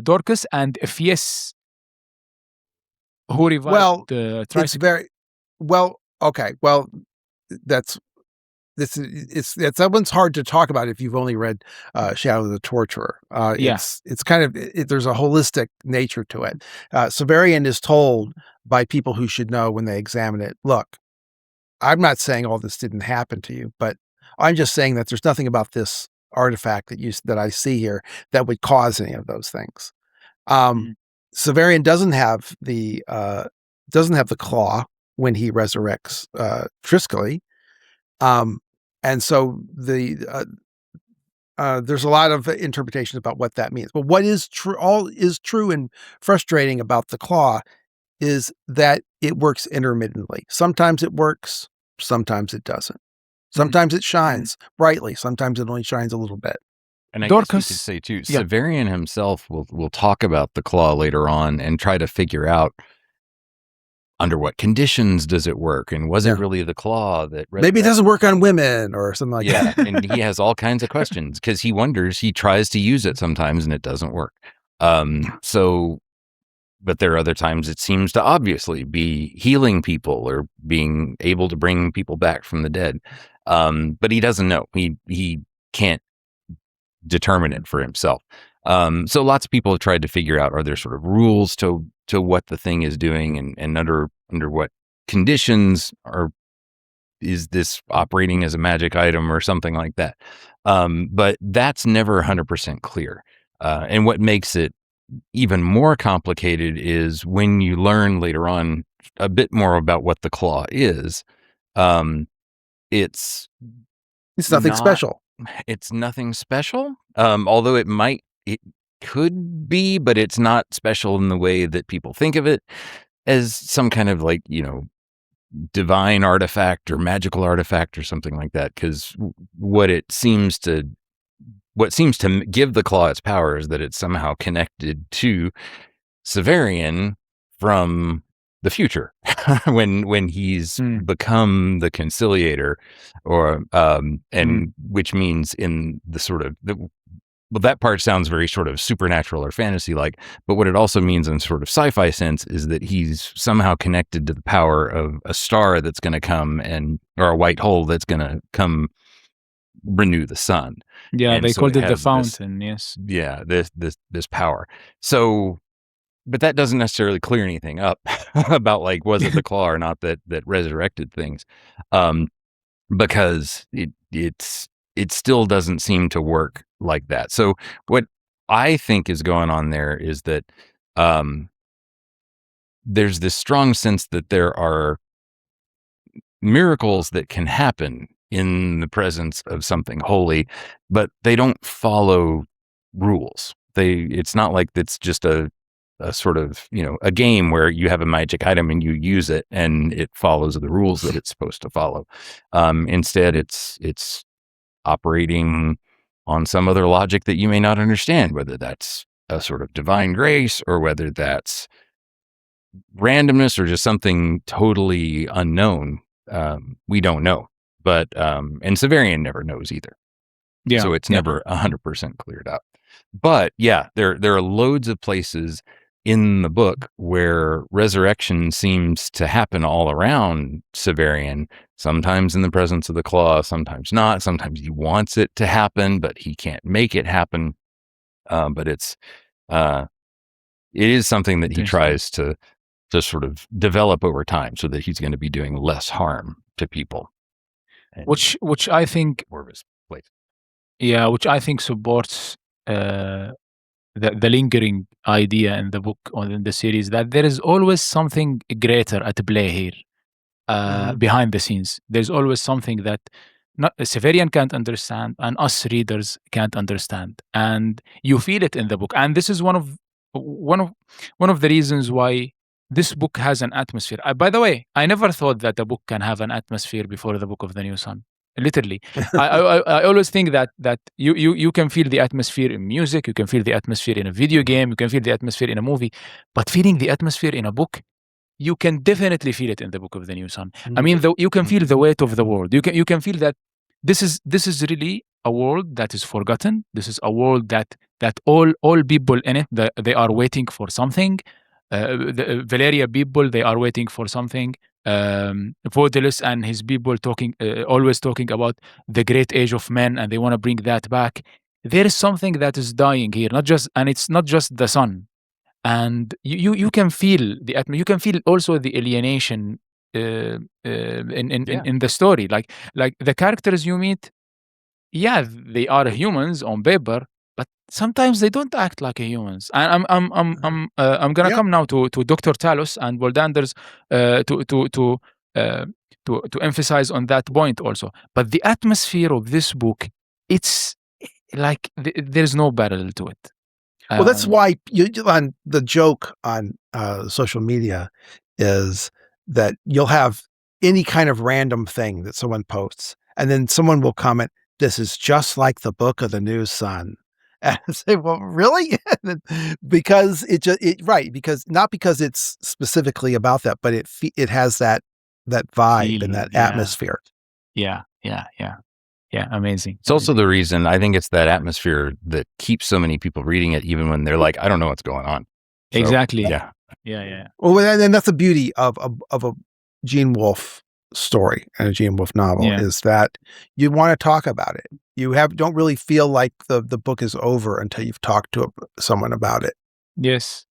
Dorcas, and if yes, who revived the Tricycle? That one's hard to talk about if you've only read Shadow of the Torturer. It's kind of there's a holistic nature to it. Seyferian is told by people who should know when they examine it, look, I'm not saying all this didn't happen to you, but I'm just saying that there's nothing about this artifact that I see here that would cause any of those things. Seyferian doesn't have the claw when he resurrects Triskele. And so there's a lot of interpretations about what that means. But what is true and frustrating about the claw is that it works intermittently. Sometimes it works, sometimes it doesn't. Sometimes it shines brightly, sometimes it only shines a little bit. And I Dorcas, guess you could say too, Seyferian himself will talk about the claw later on and try to figure out under what conditions does it work, and was it really the claw that maybe it doesn't work on women or something like that. And he has all kinds of questions because he wonders. He tries to use it sometimes and it doesn't work. But there are other times it seems to obviously be healing people or being able to bring people back from the dead. But he doesn't know. He can't determine it for himself. So lots of people have tried to figure out, are there sort of rules to what the thing is doing, and under what conditions is this operating as a magic item or something like that. But that's never 100% clear. And what makes it even more complicated is when you learn later on a bit more about what the claw is. It's nothing special. It's nothing special. Although it could be, but it's not special in the way that people think of it as some kind of divine artifact or magical artifact or something like that. Because what seems to give the claw its power is that it's somehow connected to Seyferian from the future when he's become the conciliator, or which means in the sort of that part sounds very sort of supernatural or fantasy like, but what it also means in sort of sci-fi sense is that he's somehow connected to the power of a star that's going to come or a white hole that's going to come renew the sun. Yeah, they called it the fountain. Yes. Yeah, this power. So, but that doesn't necessarily clear anything up about was it the claw or not that resurrected things, because it still doesn't seem to work like that. So what I think is going on there is that there's this strong sense that there are miracles that can happen in the presence of something holy, but they don't follow rules. It's not like it's just a sort of, a game where you have a magic item and you use it and it follows the rules that it's supposed to follow. Instead, it's operating on some other logic that you may not understand, whether that's a sort of divine grace or whether that's randomness or just something totally unknown. We don't know, but and Seiferian never knows either. Yeah. So it's never 100% cleared up. But yeah, there are loads of places in the book where resurrection seems to happen all around Seiferian, sometimes in the presence of the claw, sometimes not. Sometimes he wants it to happen, but he can't make it happen. But it is something that he tries to sort of develop over time so that he's going to be doing less harm to people. Which I think more of his place. Yeah, which I think supports the lingering idea in the book or in the series that there is always something greater at play here, behind the scenes. There's always something that Seiferian can't understand and us readers can't understand, and you feel it in the book. And this is one of the reasons why this book has an atmosphere. By the way, I never thought that a book can have an atmosphere before the Book of the New Sun. Literally, I always think that you can feel the atmosphere in music, you can feel the atmosphere in a video game, you can feel the atmosphere in a movie, but feeling the atmosphere in a book, you can definitely feel it in the Book of the New Sun. I mean, you can feel the weight of the world. You can feel that this is really a world that is forgotten. This is a world that all people in it, they are waiting for something. The Valeria people, they are waiting for something. Vodelis and his people always talking about the great age of men, and they want to bring that back. There is something that is dying here, and it's not just the sun. And you can feel the atmosphere. You can feel also the alienation in the story. Like the characters you meet, yeah, they are humans on paper, but sometimes they don't act like humans. And I'm gonna come now to Dr. Talos and Boldander's to emphasize on that point also. But the atmosphere of this book, it's like there's no parallel to it. Well, that's why on the joke on social media is that you'll have any kind of random thing that someone posts, and then someone will comment, "This is just like the Book of the New Sun." And I say, "Well, really?" Because because not because it's specifically about that, but it has that vibe and that atmosphere. Yeah, amazing. It's also the reason, I think it's that atmosphere that keeps so many people reading it, even when they're like, I don't know what's going on. So, exactly. Yeah. Well, and that's the beauty of a Gene Wolfe story and a Gene Wolfe novel is that you want to talk about it. You don't really feel like the book is over until you've talked to someone about it. Yes.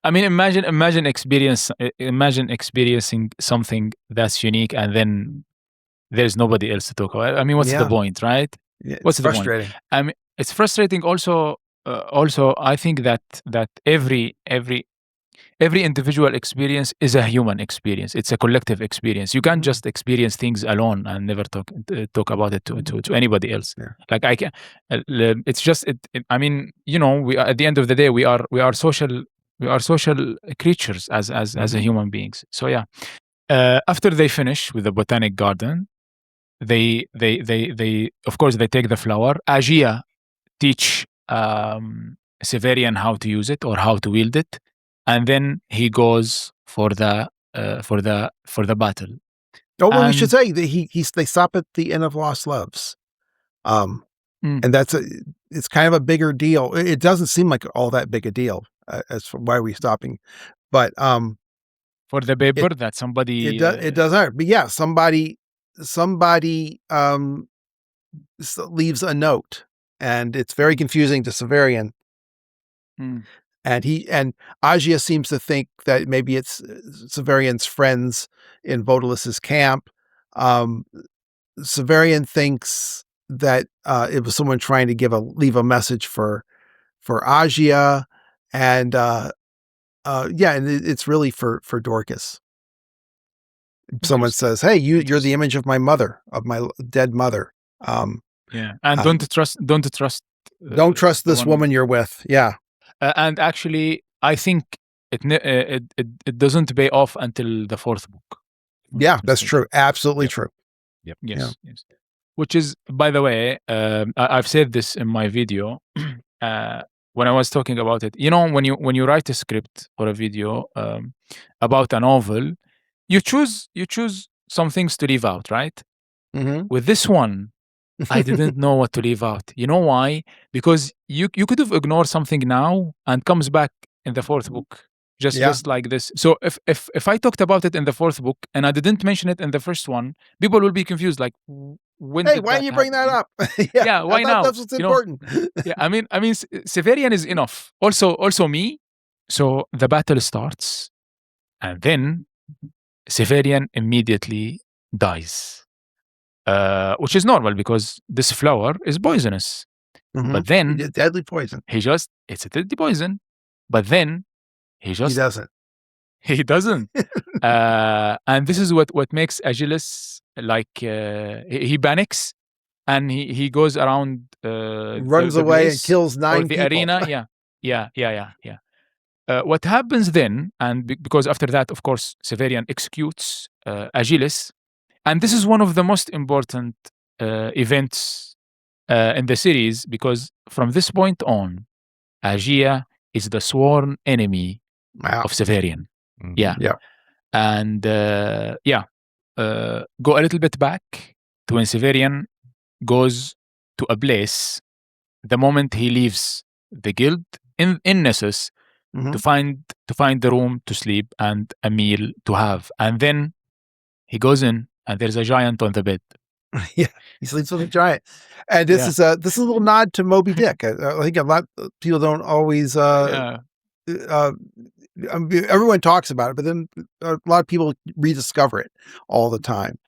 I mean, imagine experiencing something that's unique, and then there's nobody else to talk about. I mean, what's the point, right? Yeah, what's frustrating. The point? I mean, it's frustrating. Also, I think that every individual experience is a human experience. It's a collective experience. You can't just experience things alone and never talk about it to anybody else. Yeah. Like I can. It's just. I mean, we are, at the end of the day, we are social. We are social creatures as a human beings. So yeah. After they finish with the botanic garden, they of course they take the flower. Agia teach Seiferian how to use it or how to wield it, and then he goes for the battle. Oh, well, we should say that they stop at the Inn of Lost Loves, and it's kind of a bigger deal. It doesn't seem like all that big a deal as for why are we stopping, but for the paper that somebody it doesn't. But yeah, somebody leaves a note, and it's very confusing to Seiferian. And Agia seems to think that maybe it's Seiferian's friends in Vodelis's camp. Seiferian thinks that it was someone trying to leave a message for Agia, and and it's really for Dorcas. Someone says, "Hey, you're the image of my mother, of my dead mother." And don't trust this woman you're with. Yeah. And actually, I think it doesn't pay off until the fourth book. Yeah, that's true. Absolutely true. Yep. Yes. Which is, by the way, I've said this in my video when I was talking about it. You know, when you write a script or a video about a novel, you choose some things to leave out, right? Mm-hmm. With this one, I didn't know what to leave out. You know why? Because you could have ignored something now and comes back in the fourth book. Just like this. So if I talked about it in the fourth book and I didn't mention it in the first one, people will be confused. Like, why didn't you bring that up? Why now? That's what's important. I mean, Seyferian is enough. Also me. So the battle starts, and then Seyferian immediately dies, which is normal because this flower is poisonous. Mm-hmm. But then it's deadly poison. It's a deadly poison. But then he doesn't. He doesn't. And this is what makes Achilles like he panics and he goes around runs away and kills 9 the people. arena. Yeah. What happens then, and because after that, of course, Seyferian executes Achilles, and this is one of the most important events in the series, because from this point on, Aegea is the sworn enemy of Seyferian. Mm-hmm. Yeah. And go a little bit back to when Seyferian goes to a place the moment he leaves the guild in Nessus to find the room to sleep and a meal to have. And then he goes in and there's a giant on the bed. Yeah, he sleeps with a giant. And this is a little nod to Moby Dick. I think a lot of people don't always everyone talks about it, but then a lot of people rediscover it all the time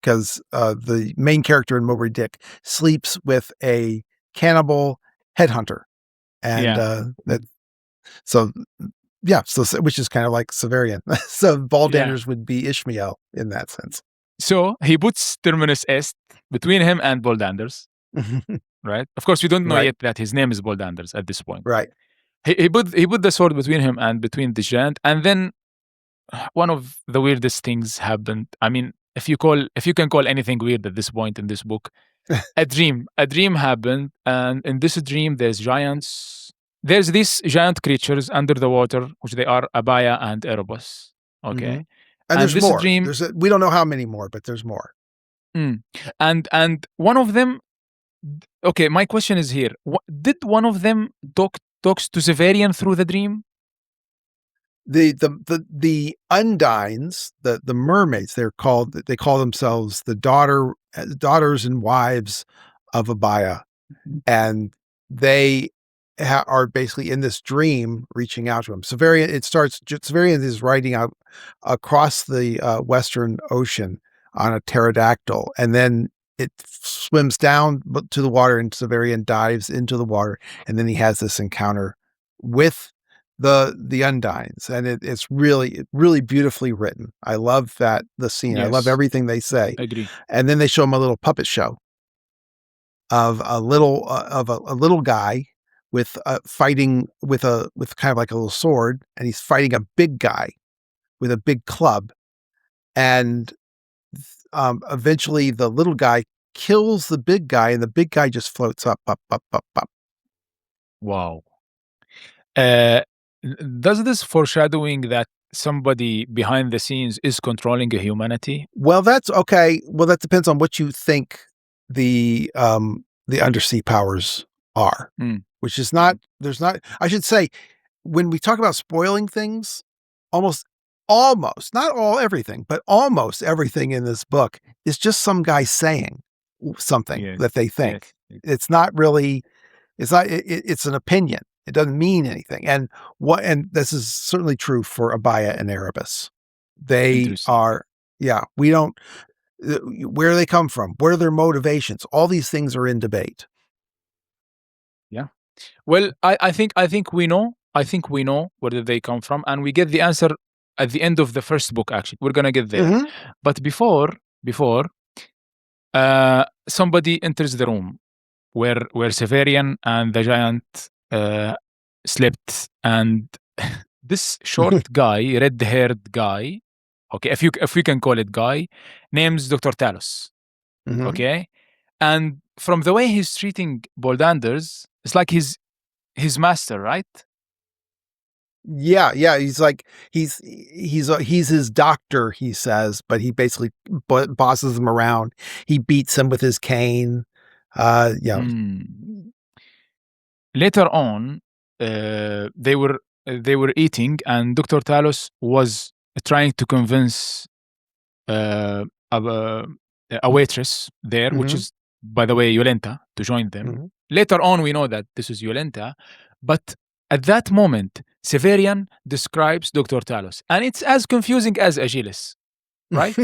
because the main character in Moby Dick sleeps with a cannibal headhunter, and so which is kind of like Seyferian. So Baldanders would be Ishmael in that sense. So he puts Terminus Est between him and Baldanders, right? Of course, we don't know yet that his name is Baldanders at this point. Right. He put the sword between him and between the giant, and then one of the weirdest things happened. I mean, if you can call anything weird at this point in this book, a dream happened, and in this dream there's giants. There's these giant creatures under the water, which they are Abaya and Erebus. Okay. Mm-hmm. And there's more. We don't know how many more, but there's more. And one of them. Okay, my question is here: did one of them talks to Seyferian through the dream? The Undines, the mermaids, they call themselves the daughters and wives of Abaya, and they are basically in this dream reaching out to him. Seyferian is riding out across the Western Ocean on a pterodactyl, and then it swims down to the water, and Seyferian dives into the water, and then he has this encounter with the Undines, and it's really, really beautifully written. I love the scene. Yes. I love everything they say. I agree. And then they show him a little puppet show of a little guy with fighting with kind of like a little sword, and he's fighting a big guy with a big club, and eventually the little guy kills the big guy, and the big guy just floats up. Wow. Does this foreshadowing that somebody behind the scenes is controlling humanity? Well, that's okay. Well, that depends on what you think the undersea powers are, which is not. I should say, when we talk about spoiling things, almost not everything, but almost everything in this book is just some guy saying something that they think. Yes. It's not really. It's not. It's an opinion. It doesn't mean anything. And this is certainly true for Abaya and Erebus. They are, we don't, where they come from, what are their motivations? All these things are in debate. Yeah. Well, I think we know. I think we know where they come from, and we get the answer at the end of the first book. Actually, we're gonna get there. Mhm. But before, somebody enters the room where Seyfried and the giant slept, and this short guy, red-haired guy, okay, if we can call it guy, names Dr. Talos, Mhm. okay, and from the way he's treating Bollanders, it's like his master, right? Yeah, he's like he's his doctor, he says, but he basically bosses him around. He beats him with his cane. Later on, they were eating, and Dr. Talos was trying to convince a waitress there, which is, by the way, Yolenta, to join them. Later on, we know that this is Yolenta, but at that moment, Seyfried describes Dr. Talos, and it's as confusing as Achilles, right?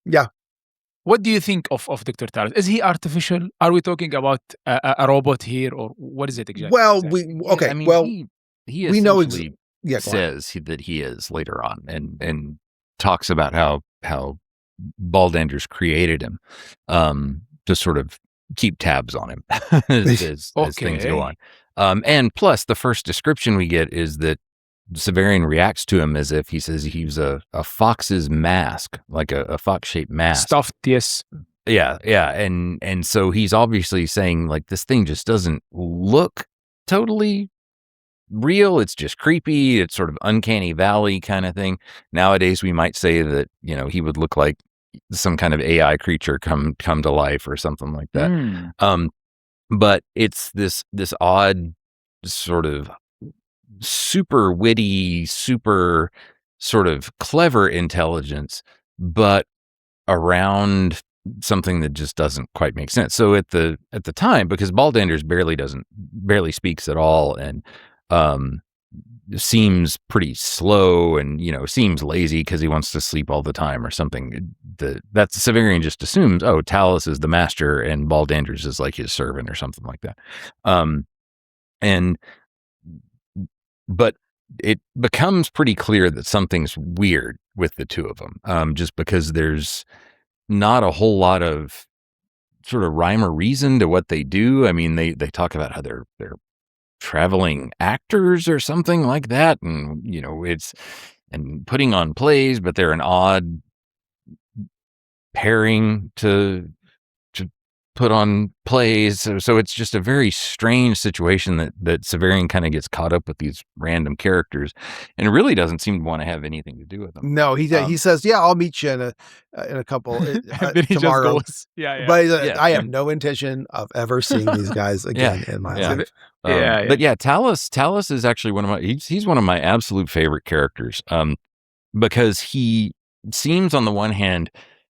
Yeah. What do you think of Dr. Talos? Is he artificial? Are we talking about a robot here, or what is it exactly? Well, he we know says that he is later on, and talks about how Ballanders created him to sort of keep tabs on him as things go on. And plus, the first description we get is that Seyfried reacts to him as if he says he's a fox's mask, like a fox-shaped mask. Stuffed, yes. Yeah. And so he's obviously saying, like, this thing just doesn't look totally real. It's just creepy. It's sort of uncanny valley kind of thing. Nowadays, we might say that, he would look like some kind of AI creature come to life or something like that. But it's this odd sort of super witty, super sort of clever intelligence, but around something that just doesn't quite make sense. So at the time, because Ballanders barely speaks at all, and seems pretty slow, and seems lazy because he wants to sleep all the time or something. That Seyfried just assumes, oh, Talos is the master and Ballanders is like his servant or something like that. But it becomes pretty clear that something's weird with the two of them, just because there's not a whole lot of sort of rhyme or reason to what they do. I mean, they talk about how they're traveling actors or something like that, and and putting on plays, but they're an odd pairing to put on plays. So it's just a very strange situation that Seyfried kind of gets caught up with these random characters, and it really doesn't seem to want to have anything to do with them. No, he says, "Yeah, I'll meet you in a couple then he tomorrow." Just goes, yeah. But I have no intention of ever seeing these guys again in my life. But yeah, Talos is actually he's one of my absolute favorite characters, because he seems, on the one hand,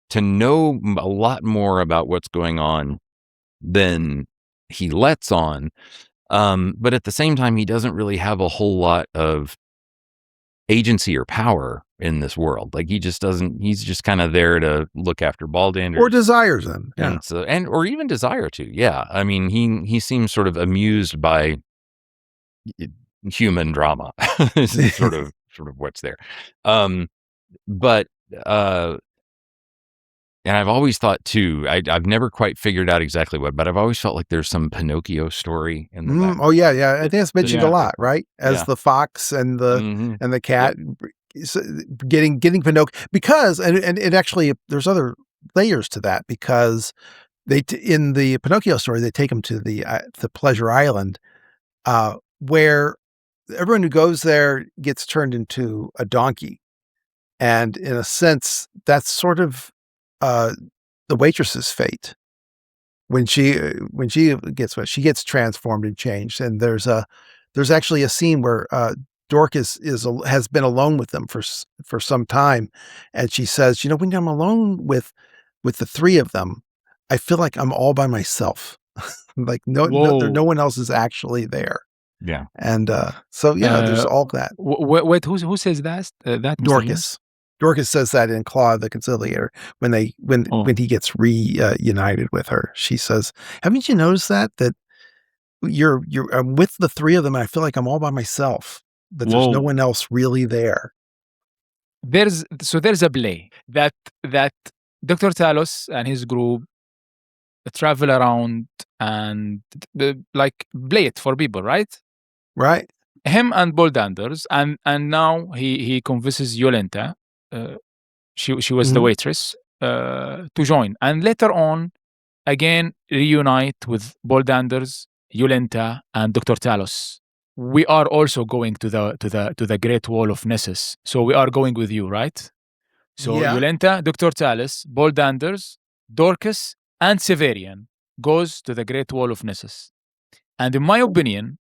to know a lot more about what's going on than he lets on, but at the same time, he doesn't really have a whole lot of agency or power in this world. Like, he just doesn't. He's just kind of there to look after Ballanders, or desires them, or even desire to. Yeah, I mean, he seems sort of amused by human drama, is sort of what's there. But and I've always thought too, I've never quite figured out exactly what, but I've always felt like there's some Pinocchio story in the back. Oh yeah. I think it's mentioned a lot, right? As the fox and the cat getting Pinocchio, because and it actually, there's other layers to that, because in the Pinocchio story, they take him to the Pleasure Island, where everyone who goes there gets turned into a donkey, and in a sense, that's sort of the waitress's fate when she gets transformed and changed. And there's actually a scene where Dorcas has been alone with them for some time, and she says, when I'm alone with the three of them, I feel like I'm all by myself. Like no one else is actually there. Yeah. And so there's all that. Wait, who says that? Dorcas. Dorcas says that in Claw the Conciliator when he gets reunited with her. She says, "Haven't you noticed that you're with the three of them, and I feel like I'm all by myself. That there's no one else really there." there's a play that Dr. Talos and his group travel around and like play it for people, right? Right. Him and Boldanders, and now he convinces Yolenta, she was the waitress, to join, and later on again reunite with Boldanders, Yolenta, and Dr. Talos. We are also going to the Great Wall of Nessus, so we are going with you, right? So Yeah. Yolenta, Dr. Talos, Boldanders, Dorcas, and Siverian goes to the Great Wall of Nessus, and in my opinion,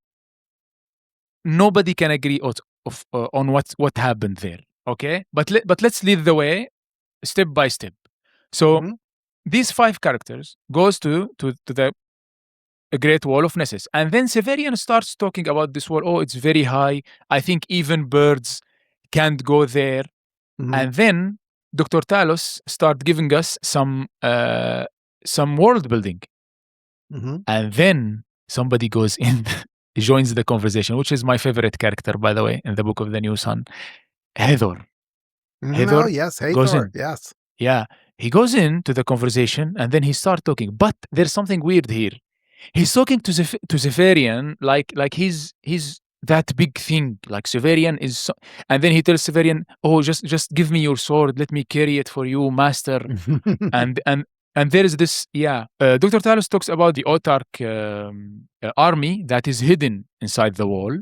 nobody can agree on what happened there. Okay, but let's lead the way step by step. So these 5 characters goes to the Great Wall of Nessus, and then Siverian starts talking about this wall. Oh, it's very high. I think even birds can't go there. And then Dr. Talos start giving us some world building, and then somebody goes in. Joins the conversation, which is my favorite character, by the way, in the Book of the New Sun, Hathor. Oh, yes, Hathor, goes in. yes. Yeah, he goes into the conversation and then he starts talking. But there's something weird here. He's talking to Siverian like he's that big thing. Like Siverian is, and then he tells Siverian, "Oh, just give me your sword. Let me carry it for you, master." And there is this, Dr. Talos talks about the autarch army that is hidden inside the wall.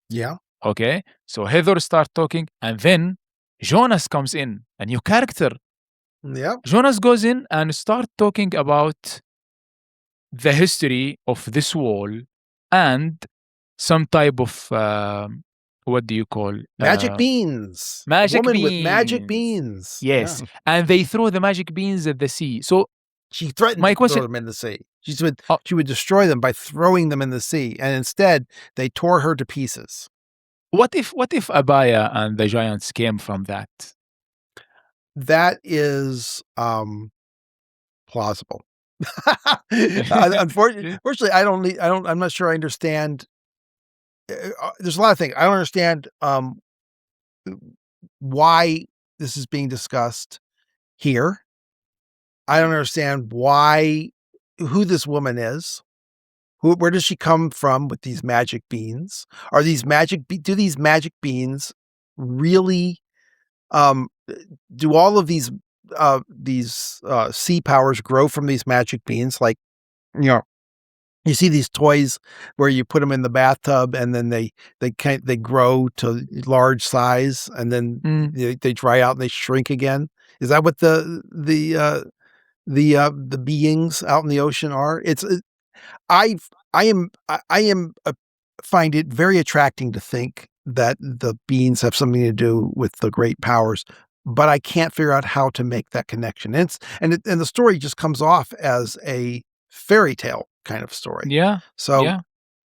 Yeah. Okay. So Hathor starts talking, and then Jonas comes in, a new character. Yeah. Jonas goes in and starts talking about the history of this wall and some type of, what do you call? Magic beans. Magic Woman beans. with magic beans. Yes. Yeah. And they throw the magic beans at the sea. So she threatened to throw them in the sea. She would destroy them by throwing them in the sea, and instead they tore her to pieces. What if Abaya and the giants came from that? That is plausible. Unfortunately, I'm not sure I understand. There's a lot of things I don't understand. Why this is being discussed here. I don't understand who this woman is. Where does she come from with these magic beans? Do these magic beans really, do all of these sea powers grow from these magic beans? Like, you see these toys where you put them in the bathtub and then they grow to large size and then they dry out and they shrink again. Is that what the beings out in the ocean are? I find it very attracting to think that the beings have something to do with the great powers, but I can't figure out how to make that connection. And the story just comes off as a fairy tale kind of story. Yeah. So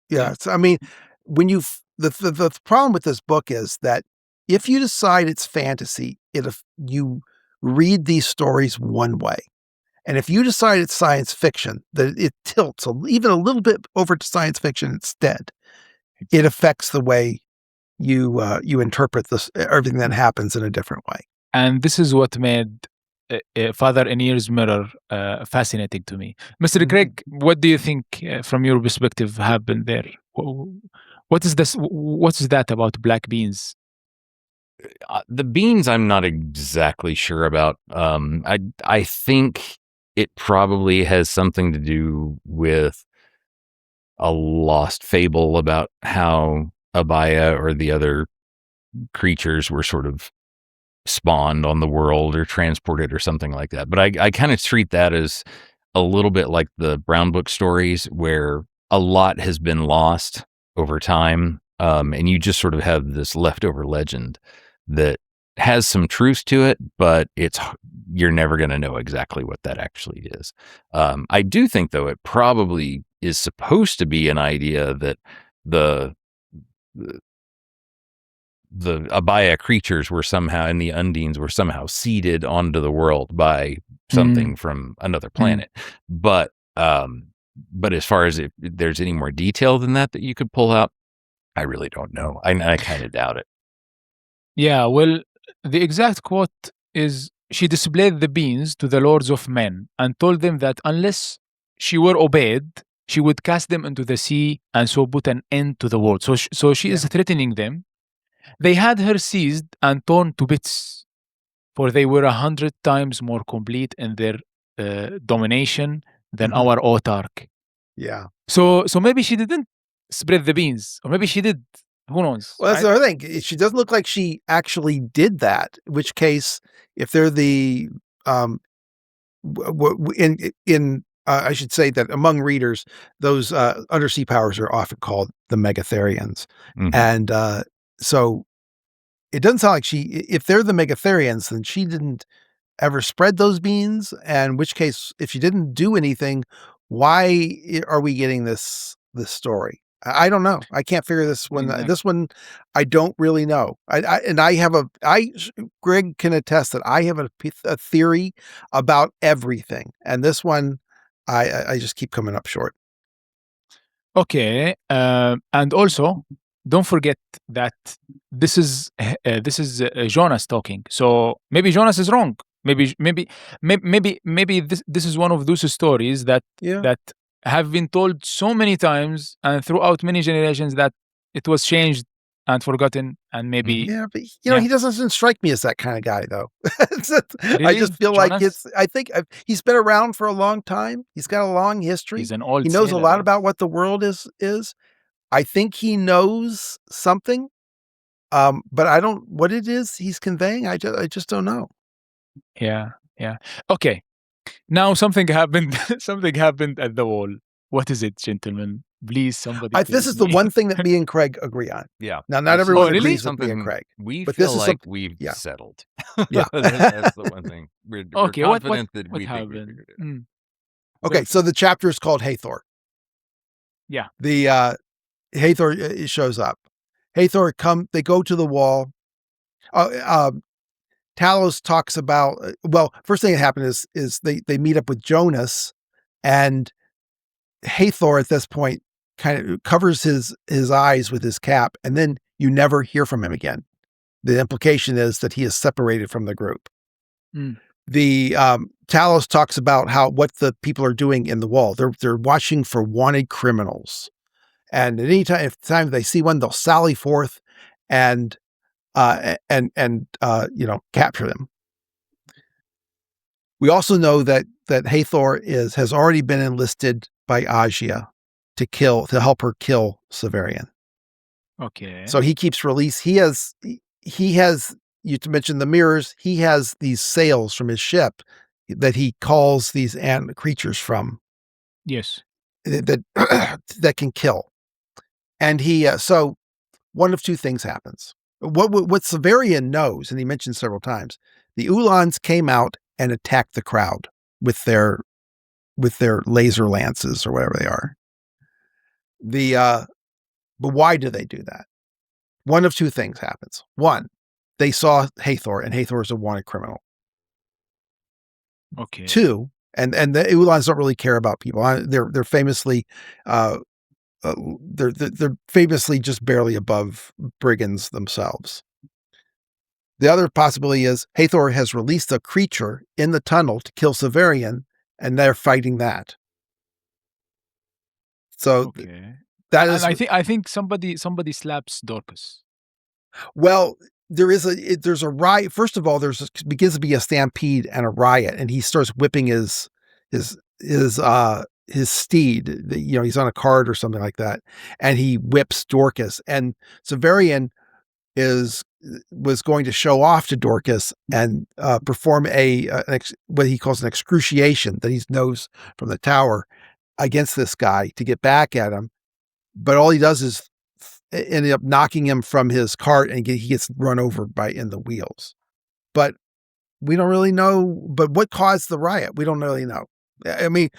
yeah. So, I mean, when the problem with this book is that if you decide it's fantasy, you read these stories one way. And if you decide it's science fiction, that it tilts even a little bit over to science fiction instead, it affects the way you interpret everything that happens in a different way. And this is what made Father Anier's Mirror fascinating to me. Mr. Craig, what do you think from your perspective happened there? What is this? What's that about black beans? The beans I'm not exactly sure about. I think it probably has something to do with a lost fable about how Abaya or the other creatures were sort of spawned on the world or transported or something like that. But I kind of treat that as a little bit like the Brown Book stories, where a lot has been lost over time, and you just sort of have this leftover legend that has some truth to it, but you're never going to know exactly what that actually is. I do think, though, it probably is supposed to be an idea that the Abaya creatures were somehow, and the Undines were somehow seeded onto the world by something from another planet. But as far as if there's any more detail than that you could pull out, I really don't know. I kind of doubt it. Yeah, well, the exact quote is, she displayed the beans to the lords of men and told them that unless she were obeyed, she would cast them into the sea and so put an end to the world. So she is threatening them. They had her seized and torn to bits, for they were 100 times more complete in their domination than our autarch. Yeah. So maybe she didn't spread the beans, or maybe she did. Who knows? Well, that's the other thing. She doesn't look like she actually did that. In which case, if they're the I should say that among readers, those undersea powers are often called the Megatherians, and so it doesn't sound like if they're the Megatherians, then she didn't ever spread those beans. And in which case, if she didn't do anything, why are we getting this story? I don't know. I can't figure this one. Exactly. This one, I don't really know. Greg can attest that I have a theory about everything, and this one, I just keep coming up short. Okay, and also don't forget that this is Jonas talking. So maybe Jonas is wrong. Maybe this is one of those stories that have been told so many times and throughout many generations that it was changed and forgotten, and maybe but he doesn't strike me as that kind of guy, though. Really? I just feel like Jonas? I think he's been around for a long time. He's got a long history. He's an old He knows a sailor, lot yes. about what the world is. I think he knows something, but I don't. What it is he's conveying, I just don't know. Yeah. Okay. Now something happened. Something happened at the wall. What is it, gentlemen? Please, somebody. This is the one thing that me and Craig agree on. Yeah. Now, not everyone really? agrees with me and Craig. We but feel this is like we've settled. Yeah. That's the one thing. We're Okay, confident that what we think we happened? figured it out. Okay, so the chapter is called Hathor. Yeah. The Hathor shows up. Hathor they go to the wall. Talos talks about, first thing that happened is they meet up with Jonas, and Hathor at this point kind of covers his eyes with his cap, and then you never hear from him again. The implication is that he is separated from the group. The Talos talks about what the people are doing in the wall. They're watching for wanted criminals, and at any time they see one, they'll sally forth and capture them. We also know that Hathor has already been enlisted by Agia to help her kill Siverian. Okay. So he keeps release. He has you mentioned the mirrors. He has these sails from his ship that he calls these creatures from. Yes. That can kill. And so one of two things happens. What Siverian knows, and he mentioned several times, the Ulans came out and attacked the crowd with their laser lances or whatever they are. But why do they do that? One of two things happens. One, they saw Hathor, and Hathor is a wanted criminal. Okay. Two, and the Ulans don't really care about people. They're famously they're famously just barely above brigands themselves. The other possibility is Hathor has released a creature in the tunnel to kill Siverian, and they're fighting that. So that is. And I think somebody slaps Dorcas. Well, there's a riot. First of all, begins to be a stampede and a riot, and he starts whipping his steed. He's on a cart or something like that, and he whips Dorcas. And Siverian was going to show off to Dorcas and perform what he calls an excruciation that he knows from the tower against this guy to get back at him. But all he does is ended up knocking him from his cart, and he gets run over in the wheels. But we don't really know. But what caused the riot? We don't really know. I mean,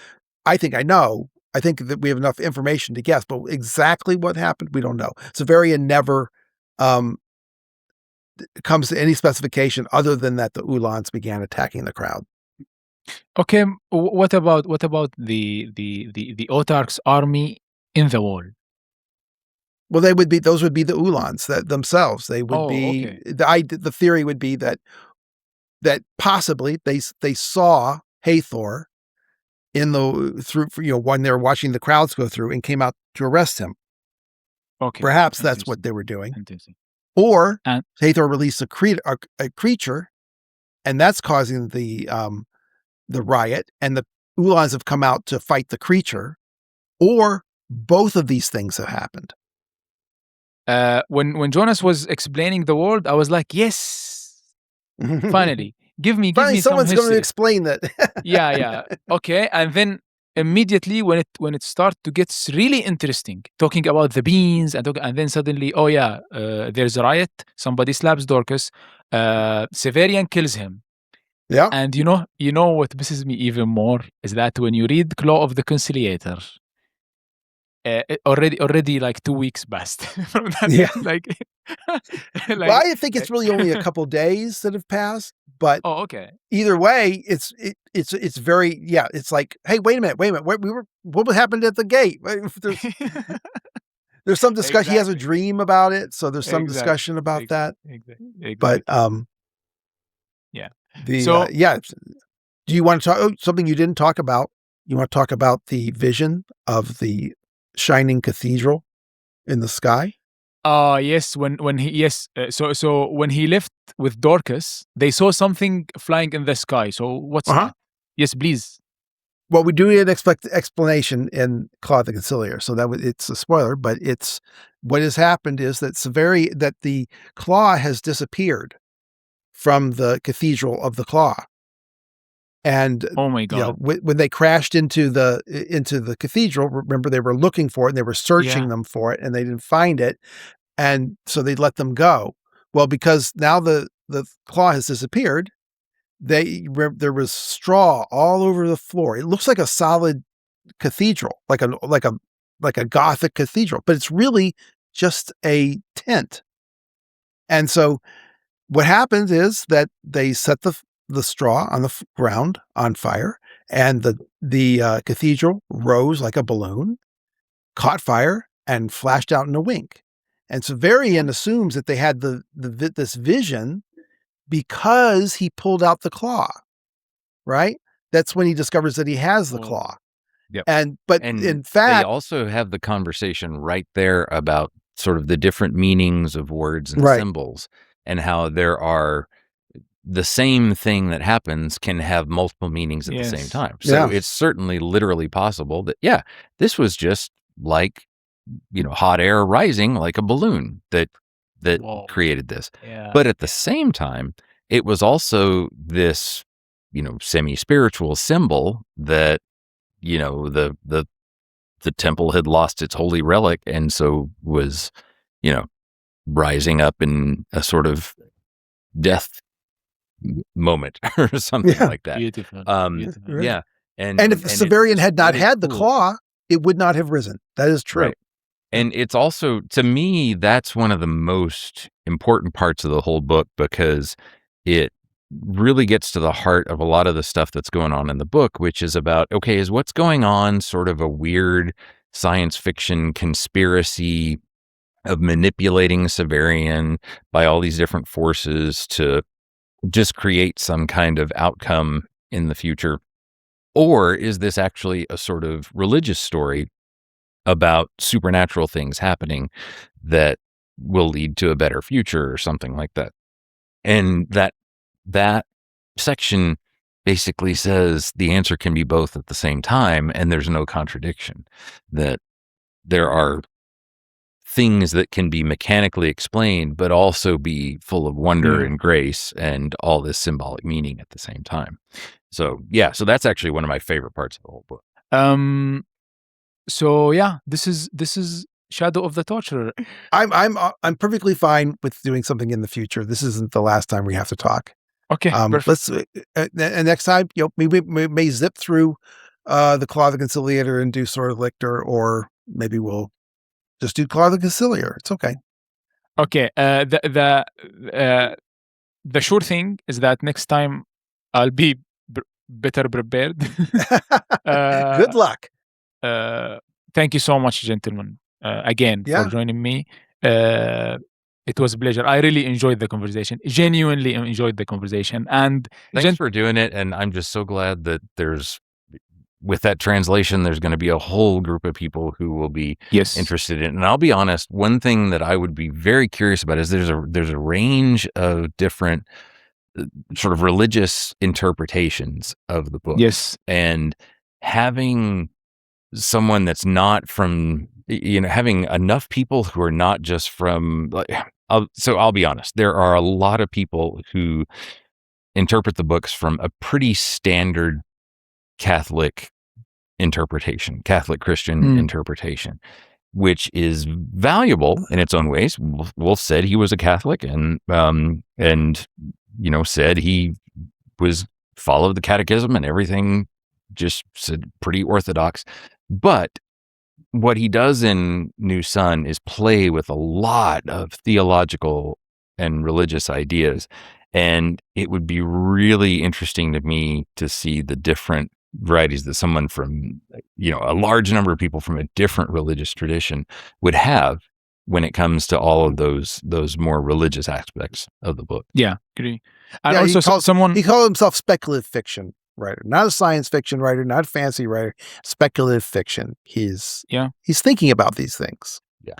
I think I know. I think that we have enough information to guess, but exactly what happened, we don't know. Siverian never comes to any specification other than that the Ulans began attacking the crowd. Okay, what about the Autarch's army in the wall? Well, those would be the Ulans that themselves. They would be the theory would be that possibly they saw Hathor when they were watching the crowds go through and came out to arrest him. Okay. Perhaps that's what they were doing. Or Hathor released a creature, and that's causing the riot, and the Ulans have come out to fight the creature, or both of these things have happened. When Jonas was explaining the world, I was like, yes, finally, give me someone's some going to explain that. yeah. Okay, and then immediately when it starts to get really interesting, talking about the beans and then suddenly, there's a riot. Somebody slaps Dorcas. Seyfried kills him. Yeah. And you know what pisses me even more is that when you read Claw of the Conciliator, already like 2 weeks passed from that. Yeah. Well, I think it's really only a couple days that have passed, but okay. Either way, it's very it's like, hey, wait a minute, what happened at the gate? There's some discussion. Exactly. He has a dream about it, so there's some discussion about that. Exactly. But yeah. Do you want to talk something you didn't talk about? You want to talk about the vision of the shining cathedral in the sky? Yes. So when he left with Dorcas, they saw something flying in the sky. So what's that? Yes, please. Well, we do need an explanation in Claw of the Conciliator, so it's a spoiler. But it's what has happened is that the claw has disappeared from the cathedral of the claw. And oh my God! When they crashed into the cathedral, remember they were looking for it and they were searching them for it, and they didn't find it, and so they let them go. Well, because now the claw has disappeared, there was straw all over the floor. It looks like a solid cathedral, like a Gothic cathedral, but it's really just a tent. And so what happens is that they set the straw on the ground on fire, and the cathedral rose like a balloon, caught fire, and flashed out in a wink. And Seyfried assumes that they had this vision because he pulled out the claw, right? That's when he discovers that he has the claw. Yep. But in fact, they also have the conversation right there about sort of the different meanings of words and symbols, and how there are the same thing that happens can have multiple meanings at the same time. So it's certainly literally possible that, this was just like, hot air rising like a balloon that created this. Yeah. But at the same time, it was also this, semi-spiritual symbol that, the temple had lost its holy relic, and so was, rising up in a sort of death moment or something like that. Beautiful. Yeah. And if Seyfried had not had the claw, it would not have risen. That is true. Right. And it's also, to me, that's one of the most important parts of the whole book, because it really gets to the heart of a lot of the stuff that's going on in the book, which is about, okay, is what's going on sort of a weird science fiction conspiracy of manipulating Seyfried by all these different forces to just create some kind of outcome in the future? Or is this actually a sort of religious story about supernatural things happening that will lead to a better future or something like that? And that section basically says the answer can be both at the same time, and there's no contradiction, that there are things that can be mechanically explained, but also be full of wonder and grace and all this symbolic meaning at the same time. So that's actually one of my favorite parts of the whole book. This is Shadow of the Torturer. I'm perfectly fine with doing something in the future. This isn't the last time we have to talk. Okay, let's next time, we may zip through the Claw of the Conciliator and do Sword of Lictor, or maybe we'll just do Claw of the Conciliator. It's okay. Okay. The sure thing is that next time I'll be better prepared. Good luck. Thank you so much, gentlemen. again for joining me. It was a pleasure. I really enjoyed the conversation. Genuinely enjoyed the conversation. And thanks for doing it. And I'm just so glad that with that translation, there's going to be a whole group of people who will be interested in it. And I'll be honest, one thing that I would be very curious about is there's a range of different sort of religious interpretations of the book. Yes. And having someone that's not from, having enough people who are not just from, I'll be honest, there are a lot of people who interpret the books from a pretty standard Catholic interpretation, Catholic Christian interpretation, which is valuable in its own ways. Wolfe said he was a Catholic and said he followed the catechism and everything, just said pretty orthodox. But what he does in New Sun is play with a lot of theological and religious ideas. And it would be really interesting to me to see the different varieties that someone from, a large number of people from a different religious tradition would have when it comes to all of those more religious aspects of the book. Yeah, agree. And also he called himself speculative fiction writer, not a science fiction writer, not a fantasy writer, speculative fiction. He's thinking about these things. Yeah.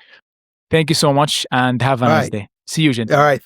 Thank you so much and have a nice day. See you, Jen. All right.